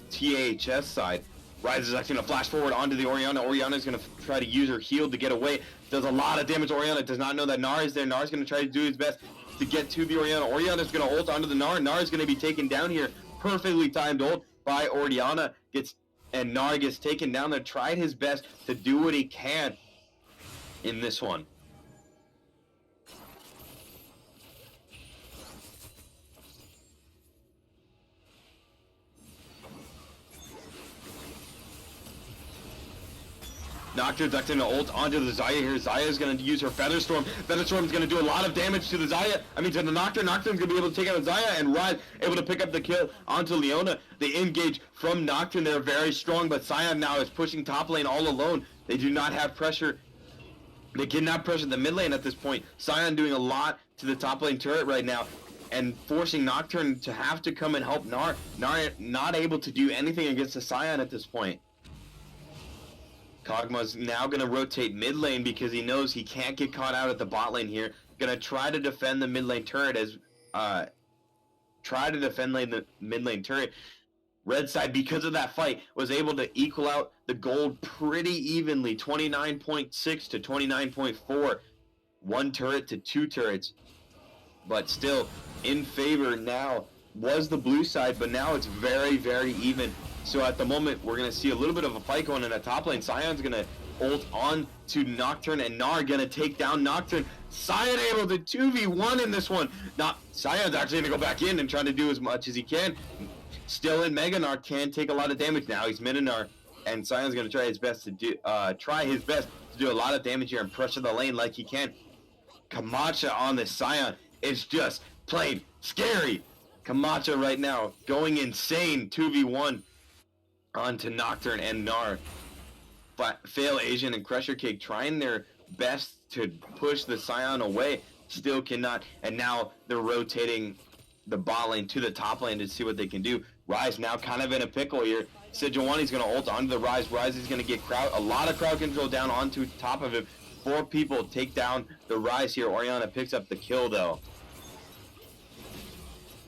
THS side. Ryze is actually going to flash forward onto the Orianna. Orianna is going to try to use her heal to get away. Does a lot of damage. Orianna does not know that Gnar is there. Gnar is going to try to do his best to get to the Orianna. Orianna is going to ult onto the Gnar. Gnar is going to be taken down here. Perfectly timed ult by Orianna. And Gnar gets taken down there. Tried his best to do what he can in this one. Nocturne's actually going to ult onto the Xayah here. Xayah is going to use her Featherstorm. Featherstorm is going to do a lot of damage to the Xayah. To the Nocturne. Nocturne's going to be able to take out the Xayah, and Ryze able to pick up the kill onto Leona. The engage from Nocturne, they're very strong, but Scion now is pushing top lane all alone. They do not have pressure. They cannot pressure the mid lane at this point. Scion doing a lot to the top lane turret right now, and forcing Nocturne to have to come and help Gnar. Gnar not able to do anything against the Scion at this point. Kog'Maw's now going to rotate mid lane because he knows he can't get caught out at the bot lane here. Going to try to defend the mid lane turret mid lane turret. Red side, because of that fight, was able to equal out the gold pretty evenly, 29.6 to 29.4. 1 turret to 2 turrets. But still, in favor now was the blue side, but now it's very, very even. So at the moment, we're going to see a little bit of a fight going in the top lane. Sion's going to ult on to Nocturne, and Gnar going to take down Nocturne. Sion able to 2v1 in this one. Sion's actually going to go back in and try to do as much as he can. Still in Mega Gnar, can take a lot of damage. Now he's Mid Gnar, and Sion's going to try his best to do a lot of damage here and pressure the lane like he can. Camacho on the Sion is just plain scary. Camacho right now going insane, 2v1 onto Nocturne and Gnar. But Fail Asian and Crusher Cake trying their best to push the Sion away, still cannot, and now they're rotating the bot lane to the top lane to see what they can do. Ryze now kind of in a pickle here. Sejuani's going to ult onto the Ryze. Ryze is going to get a lot of crowd control down onto top of him. 4 people take down the Ryze here. Orianna picks up the kill though.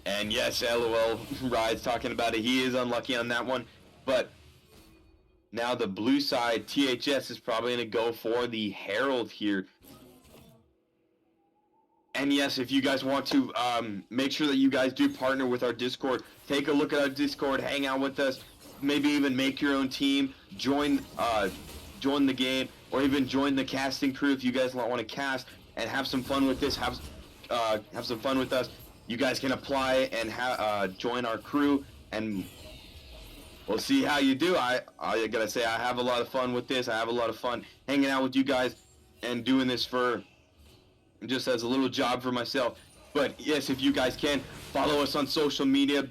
And yes, LOL, Ryze talking about it. He is unlucky on that one. But now the blue side, THS, is probably going to go for the Herald here. And yes, if you guys want to make sure that you guys do partner with our Discord, take a look at our Discord, hang out with us, maybe even make your own team, join the game, or even join the casting crew if you guys want to cast and have some fun with this. Have some fun with us. You guys can apply and join our crew, and we'll see how you do. I gotta say, I have a lot of fun with this. I have a lot of fun hanging out with you guys and doing this for just as a little job for myself. But yes, if you guys can, follow us on social media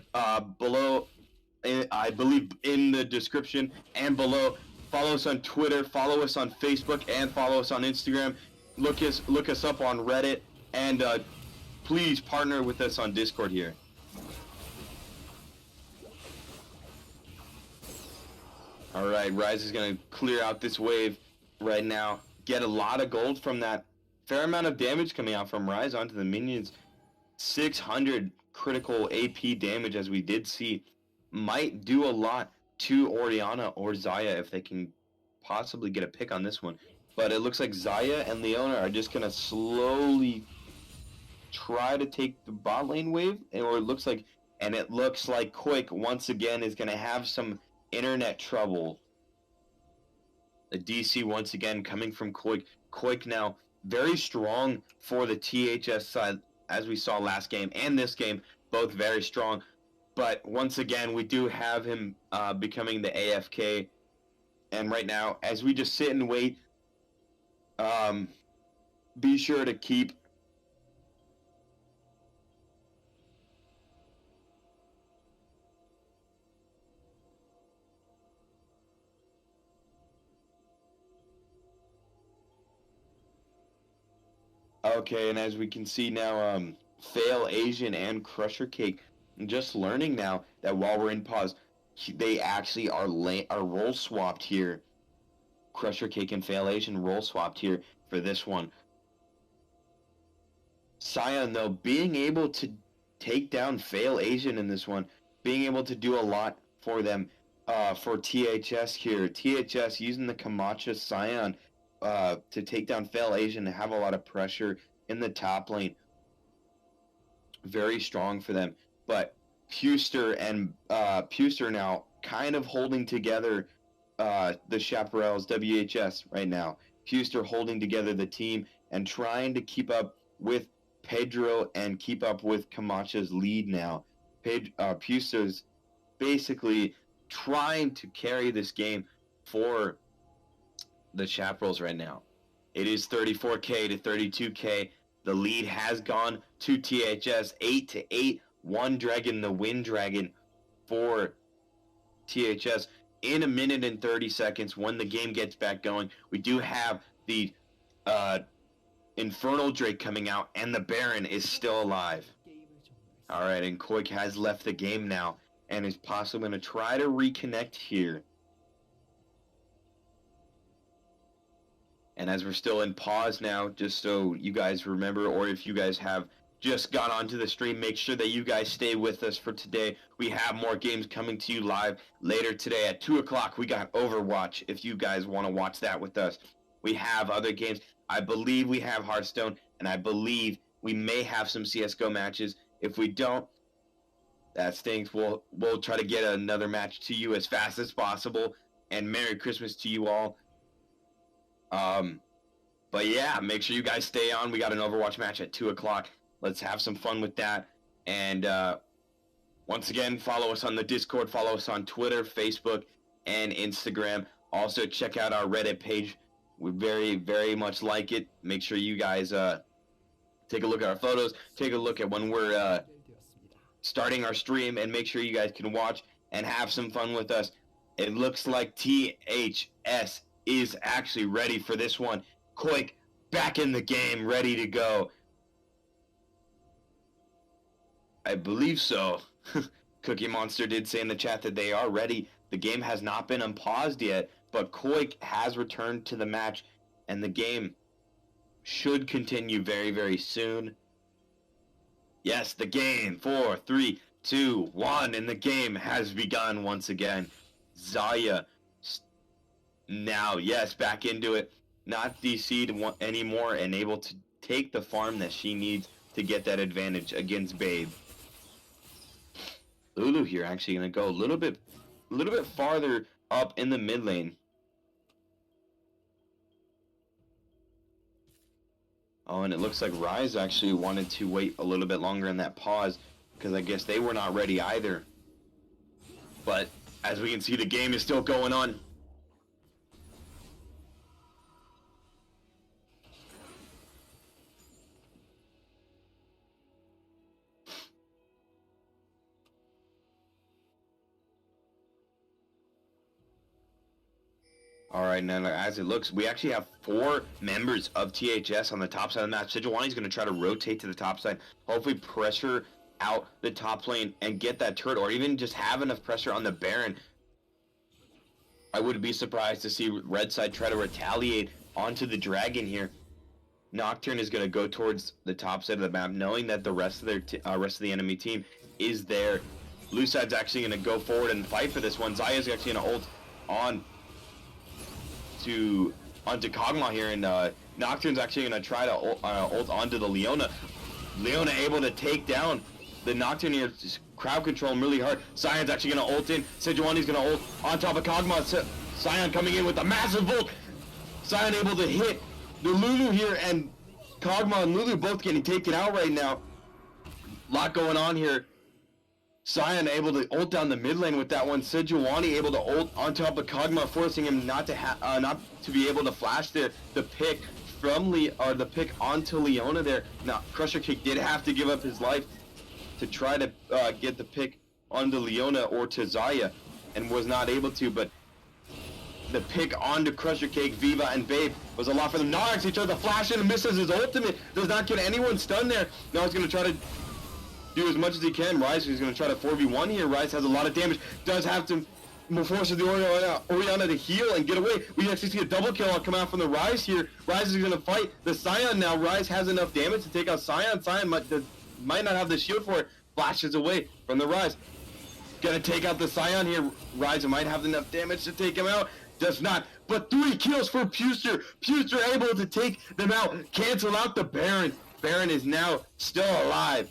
below, I believe in the description and below. Follow us on Twitter, follow us on Facebook, and follow us on Instagram. Look us up on Reddit, and please partner with us on Discord here. Alright, Ryze is going to clear out this wave right now. Get a lot of gold from that. Fair amount of damage coming out from Ryze onto the minions. 600 critical AP damage, as we did see. Might do a lot to Orianna or Xayah if they can possibly get a pick on this one. But it looks like Xayah and Leona are just going to slowly try to take the bot lane wave, or it looks like Quick once again is going to have some internet trouble. The DC once again coming from Quick. Quick now very strong for the THS side, as we saw last game and this game, both very strong. But once again, we do have him becoming the AFK. And right now, as we just sit and wait, be sure to keep okay, and as we can see now, Fail Asian and Crusher Cake just learning now that while we're in pause, they actually are role swapped here. Crusher Cake and Fail Asian role swapped here for this one. Sion, though, being able to take down Fail Asian in this one, being able to do a lot for them, for THS here. THS using the Camacho Sion to take down Fail Asian, to have a lot of pressure in the top lane. Very strong for them. But Puster now kind of holding together the Chapparals WHS right now. Puster holding together the team and trying to keep up with Pedro and keep up with Camacho's lead now. Puster's basically trying to carry this game for the Chapparals right now. It is 34k to 32k. The lead has gone to THS 8-8. One dragon, the Wind Dragon for THS. In a minute and 30 seconds, when the game gets back going, we do have the Infernal Drake coming out, and the Baron is still alive. Alright, and Koik has left the game now, and is possibly going to try to reconnect here. And as we're still in pause now, just so you guys remember, or if you guys have just got onto the stream, make sure that you guys stay with us for today. We have more games coming to you live later today at 2 o'clock. We got Overwatch, if you guys want to watch that with us. We have other games. I believe we have Hearthstone, and I believe we may have some CSGO matches. If we don't, that stinks. We'll try to get another match to you as fast as possible. And Merry Christmas to you all. But yeah, make sure you guys stay on. We got an Overwatch match at 2 o'clock. Let's have some fun with that. And once again, follow us on the Discord. Follow us on Twitter, Facebook, and Instagram. Also, check out our Reddit page. We very, very much like it. Make sure you guys take a look at our photos. Take a look at when we're starting our stream. And make sure you guys can watch and have some fun with us. It looks like THS is actually ready for this one. Koik back in the game, ready to go. I believe so. Cookie Monster did say in the chat that they are ready. The game has not been unpaused yet, but Koik has returned to the match, and the game should continue very, very soon. Yes, the game. 4, 3, 2, 1, and the game has begun once again. Zaya now, yes, back into it. Not DC'd anymore, and able to take the farm that she needs to get that advantage against Babe. Lulu here actually gonna go a little bit farther up in the mid lane. Oh, and it looks like Rise actually wanted to wait a little bit longer in that pause, because I guess they were not ready either. But as we can see, the game is still going on. Alright, now as it looks, we actually have 4 members of THS on the top side of the map. Sejuani's going to try to rotate to the top side, hopefully pressure out the top lane and get that turret, or even just have enough pressure on the Baron. I would be surprised to see red side try to retaliate onto the dragon here. Nocturne is going to go towards the top side of the map, knowing that the rest of the enemy team is there. Blue side's actually going to go forward and fight for this one. Zaya's actually going to ult on onto Kog'Maw here, and Nocturne's actually going to try to ult onto the Leona. Leona able to take down the Nocturne here, just crowd control him really hard. Sion's actually gonna ult in. Sejuani's gonna ult on top of Kog'Maw. Sion coming in with a massive volt. Sion able to hit the Lulu here, and Kog'Maw and Lulu both getting taken out right now. Lot going on here. Sion able to ult down the mid lane with that one. Sejuani able to ult on top of Kog'Maw, forcing him not to be able to flash the pick from the pick onto Leona there. Now Crusher Kick did have to give up his life to try to get the pick onto Leona or to Xayah, and was not able to, but the pick onto Crusher Cake, Viva, and Babe was a lot for them. Narx, he tries to flash in and misses his ultimate, does not get anyone stunned there. Now he's going to try to do as much as he can. Ryze is going to try to 4v1 here. Ryze has a lot of damage, does have to force the Orianna to heal and get away. We actually see a double kill come out from the Ryze here. Ryze is going to fight the Sion now. Ryze has enough damage to take out Sion. Sion might not have the shield for it. Flashes away from the Ryze. Gonna take out the Sion here. Ryze might have enough damage to take him out. Does not. But 3 kills for Puster. Puster able to take them out. Cancel out the Baron. Baron is now still alive.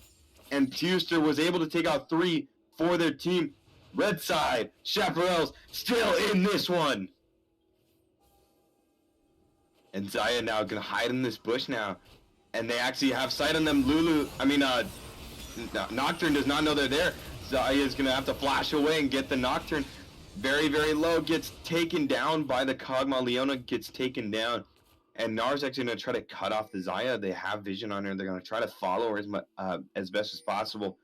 And Puster was able to take out 3 for their team. Red side, Chapparals still in this one. And Xayah now gonna hide in this bush now. And they actually have sight on them. Nocturne does not know they're there. Xayah is gonna have to flash away and get the Nocturne. Very, very low, gets taken down by the Kog'Maw. Leona gets taken down. And Nar's actually gonna try to cut off the Xayah. They have vision on her. They're gonna try to follow her as best as possible.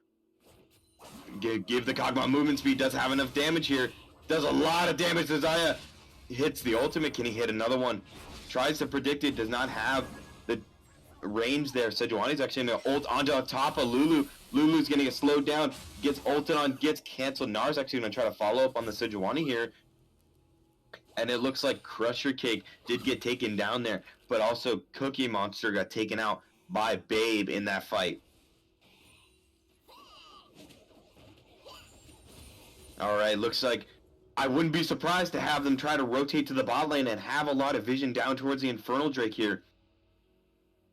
Give the Kog'Maw movement speed, does have enough damage here. Does a lot of damage to Xayah. Hits the ultimate, can he hit another one? Tries to predict it, does not have the range there. Sejuani's actually gonna ult onto top of Lulu. Lulu's gonna get slowed down, gets ulted on, gets canceled. Nar's actually gonna try to follow up on the Sejuani here. And it looks like Crusher Cake did get taken down there, but also Cookie Monster got taken out by Babe in that fight. Alright, looks like I wouldn't be surprised to have them try to rotate to the bot lane and have a lot of vision down towards the Infernal Drake here.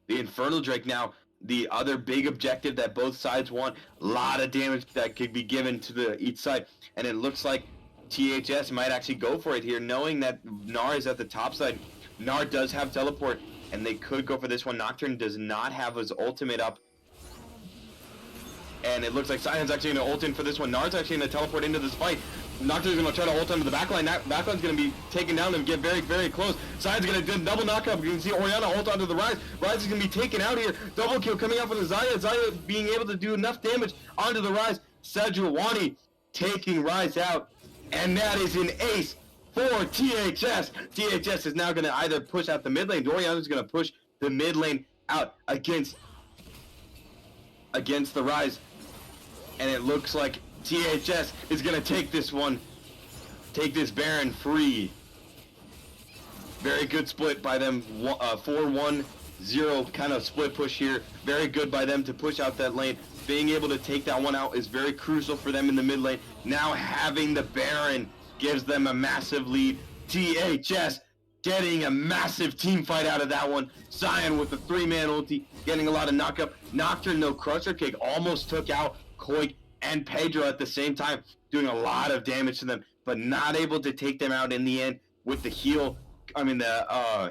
The Infernal Drake now, the other big objective that both sides want. A lot of damage that could be given to each side. And it looks like THS might actually go for it here, knowing that Gnar is at the top side. Gnar does have teleport, and they could go for this one. Nocturne does not have his ultimate up. And it looks like Sion's actually going to ult in for this one. Gnar's actually going to teleport into this fight. Nocturne's going to try to ult onto the backline. That backline's going to be taken down and get very, very close. Sion's going to do double knockup. You can see Orianna ult onto the Ryze. Ryze is going to be taken out here. Double kill coming out from the Xayah. Xayah being able to do enough damage onto the Ryze. Sejuani taking Ryze out. And that is an ace for THS. THS is now going to either push out the mid lane. Orianna's going to push the mid lane out against the Ryze. And it looks like THS is going to take this one. Take this Baron free. Very good split by them. 4-1-0 kind of split push here. Very good by them to push out that lane. Being able to take that one out is very crucial for them in the mid lane. Now having the Baron gives them a massive lead. THS getting a massive team fight out of that one. Sion with the 3-man ulti, getting a lot of knockup. Nocturne, no Crusher Kick, almost took out Koik and Pedro at the same time, doing a lot of damage to them, but not able to take them out in the end with the heal.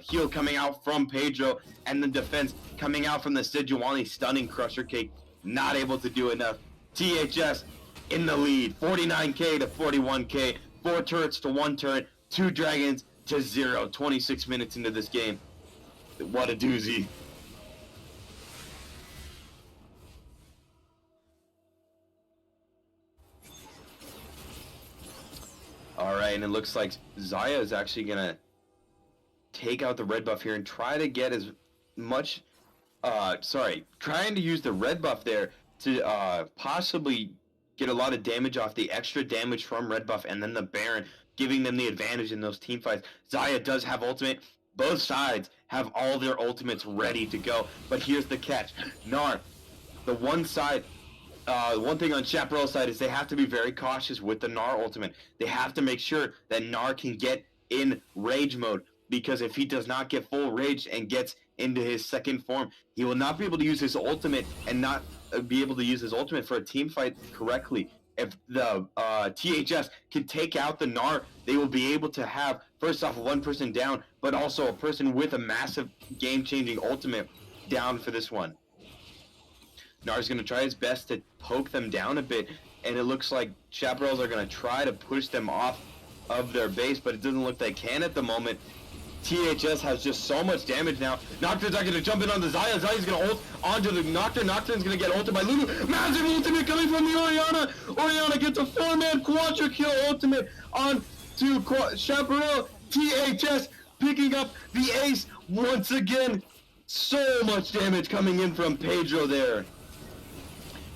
Heal coming out from Pedro and the defense coming out from the Sejuani stunning Crusher Cake. Not able to do enough. THS in the lead, 49k to 41k, 4 turrets to 1 turret, 2 dragons to 0, 26 minutes into this game. What a doozy. Alright, and it looks like Xayah is actually going to take out the red buff here and try to get as much, trying to use the red buff there to possibly get a lot of damage off the extra damage from red buff and then the Baron, giving them the advantage in those team fights. Xayah does have ultimate. Both sides have all their ultimates ready to go, but here's the catch. Gnar, the one side, one thing on Chapparals' side is they have to be very cautious with the Gnar ultimate. They have to make sure that Gnar can get in rage mode because if he does not get full rage and gets into his second form, he will not be able to use his ultimate and not be able to use his ultimate for a team fight correctly. If the THS can take out the Gnar, they will be able to have, first off, one person down, but also a person with a massive game-changing ultimate down for this one. Gnar's going to try his best to poke them down a bit, and it looks like Chapparals are going to try to push them off of their base, but it doesn't look like they can at the moment. THS has just so much damage now. Nocturne's not going to jump in on the Xayah. Xayah's going to ult onto the Nocturne. Nocturne's going to get ulted by Lulu. Massive ultimate coming from the Orianna. Orianna gets a 4-man quadra kill ultimate on to Chapparal. THS picking up the ace once again. So much damage coming in from Pedro there.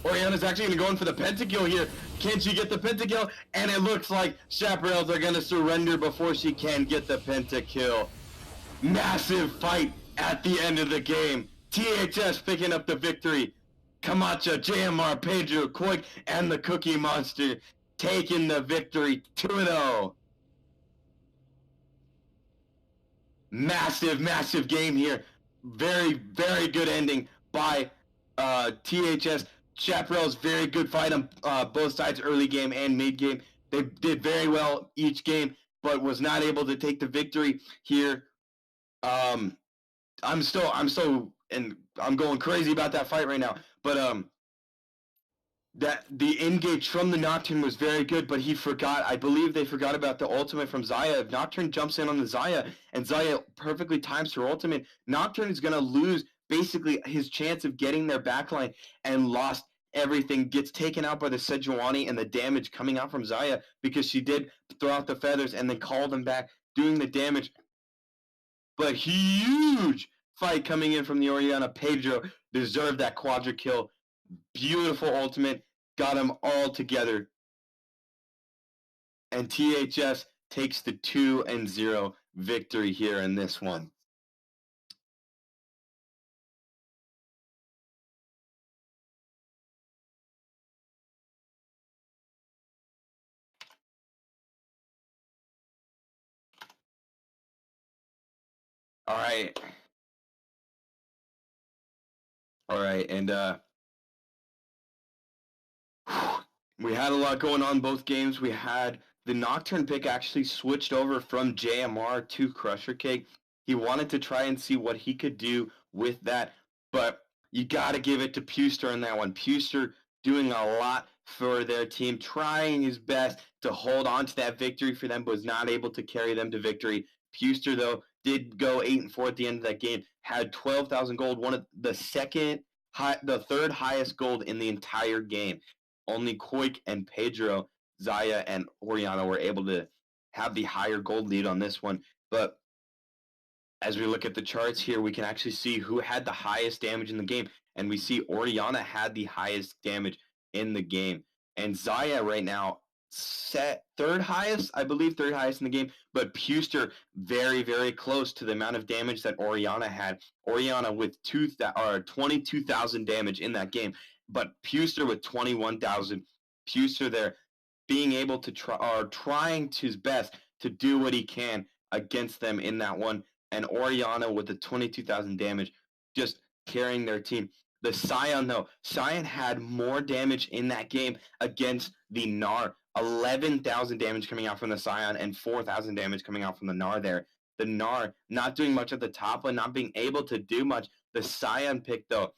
Orianna's actually going to go in for the pentakill here. Can she get the pentakill? And it looks like Chapparals are going to surrender before she can get the pentakill. Massive fight at the end of the game. THS picking up the victory. Camacha, JMR, Pedro, Koik, and the Cookie Monster taking the victory 2-0. Massive game here. Very, very good ending by THS. Chapparals, very good fight on both sides, early game and mid game. They did very well each game, but was not able to take the victory here. I'm going crazy about that fight right now. But that the engage from the Nocturne was very good, but he forgot. I believe they forgot about the ultimate from Xayah. If Nocturne jumps in on the Xayah and Xayah perfectly times her ultimate, Nocturne is gonna lose basically his chance of getting their backline and lost everything. Gets taken out by the Sejuani and the damage coming out from Xayah because she did throw out the feathers and then call them back, doing the damage. But huge fight coming in from the Orianna. Pedro deserved that quadra kill. Beautiful ultimate, got them all together. And THS takes the 2-0 victory here in this one. All right. And we had a lot going on both games. We had the Nocturne pick actually switched over from JMR to Crusher Cake. He wanted to try and see what he could do with that, but you got to give it to Puster on that one. Puster doing a lot for their team, trying his best to hold on to that victory for them, but was not able to carry them to victory. Puster, though, did go 8-4 at the end of that game, had 12,000 gold, one of the third highest gold in the entire game. Only Koik and Pedro, Xayah, and Orianna were able to have the higher gold lead on this one. But as we look at the charts here, we can actually see who had the highest damage in the game. And we see Orianna had the highest damage in the game. And Xayah right now set third highest, I believe, third highest in the game. But Puster very, very close to the amount of damage that Orianna had. Orianna with 22,000 damage in that game. But Puster with 21,000. Puster there being able to trying his best to do what he can against them in that one. And Orianna with the 22,000 damage, just carrying their team. The Scion, though, Scion had more damage in that game against the Gnar. 11,000 damage coming out from the Scion and 4,000 damage coming out from the Gnar there. The Gnar not doing much at the top and not being able to do much. The Scion pick, though,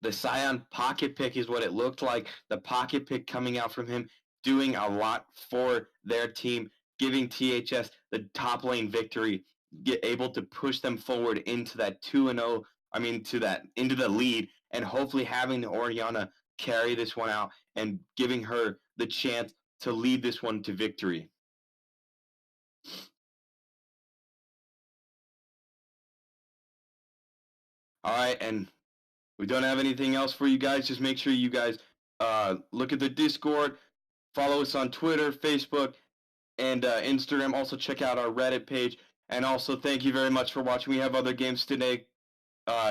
the Scion pocket pick is what it looked like. The pocket pick coming out from him, doing a lot for their team, giving THS the top lane victory, able to push them forward into that 2-0, into the lead, and hopefully having the Orianna carry this one out and giving her the chance to lead this one to victory. All right, and we don't have anything else for you guys. Just make sure you guys look at the Discord, follow us on Twitter, Facebook, and Instagram. Also check out our Reddit page. And also thank you very much for watching. We have other games today.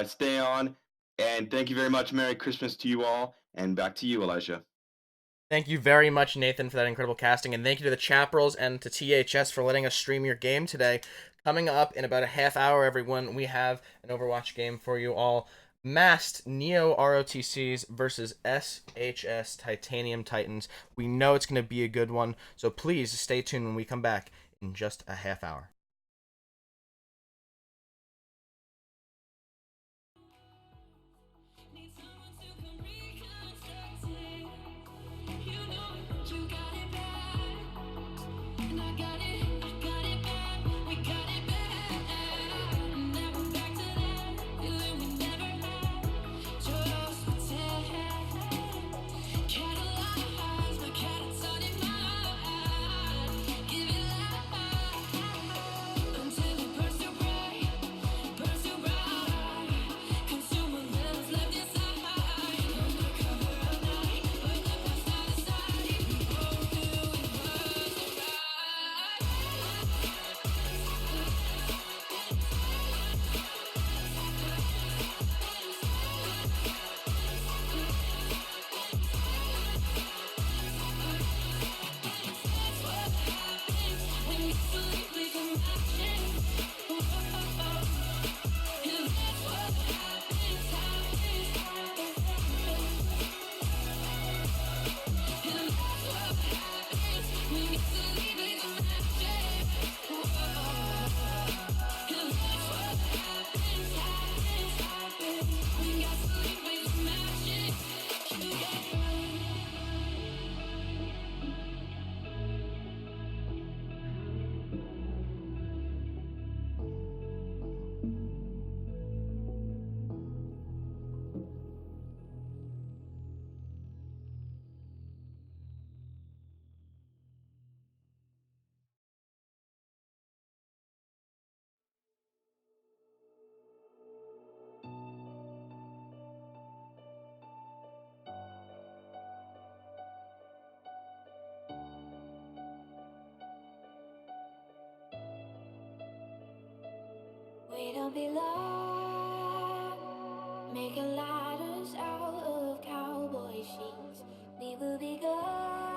Stay on. And thank you very much. Merry Christmas to you all. And back to you, Elijah. Thank you very much, Nathan, for that incredible casting, and thank you to the Chapparals and to THS for letting us stream your game today. Coming up in about a half hour, everyone, we have an Overwatch game for you all. Masked Neo ROTCs versus SHS Titanium Titans. We know it's going to be a good one, so please stay tuned when we come back in just a half hour. We don't belong, make a lie.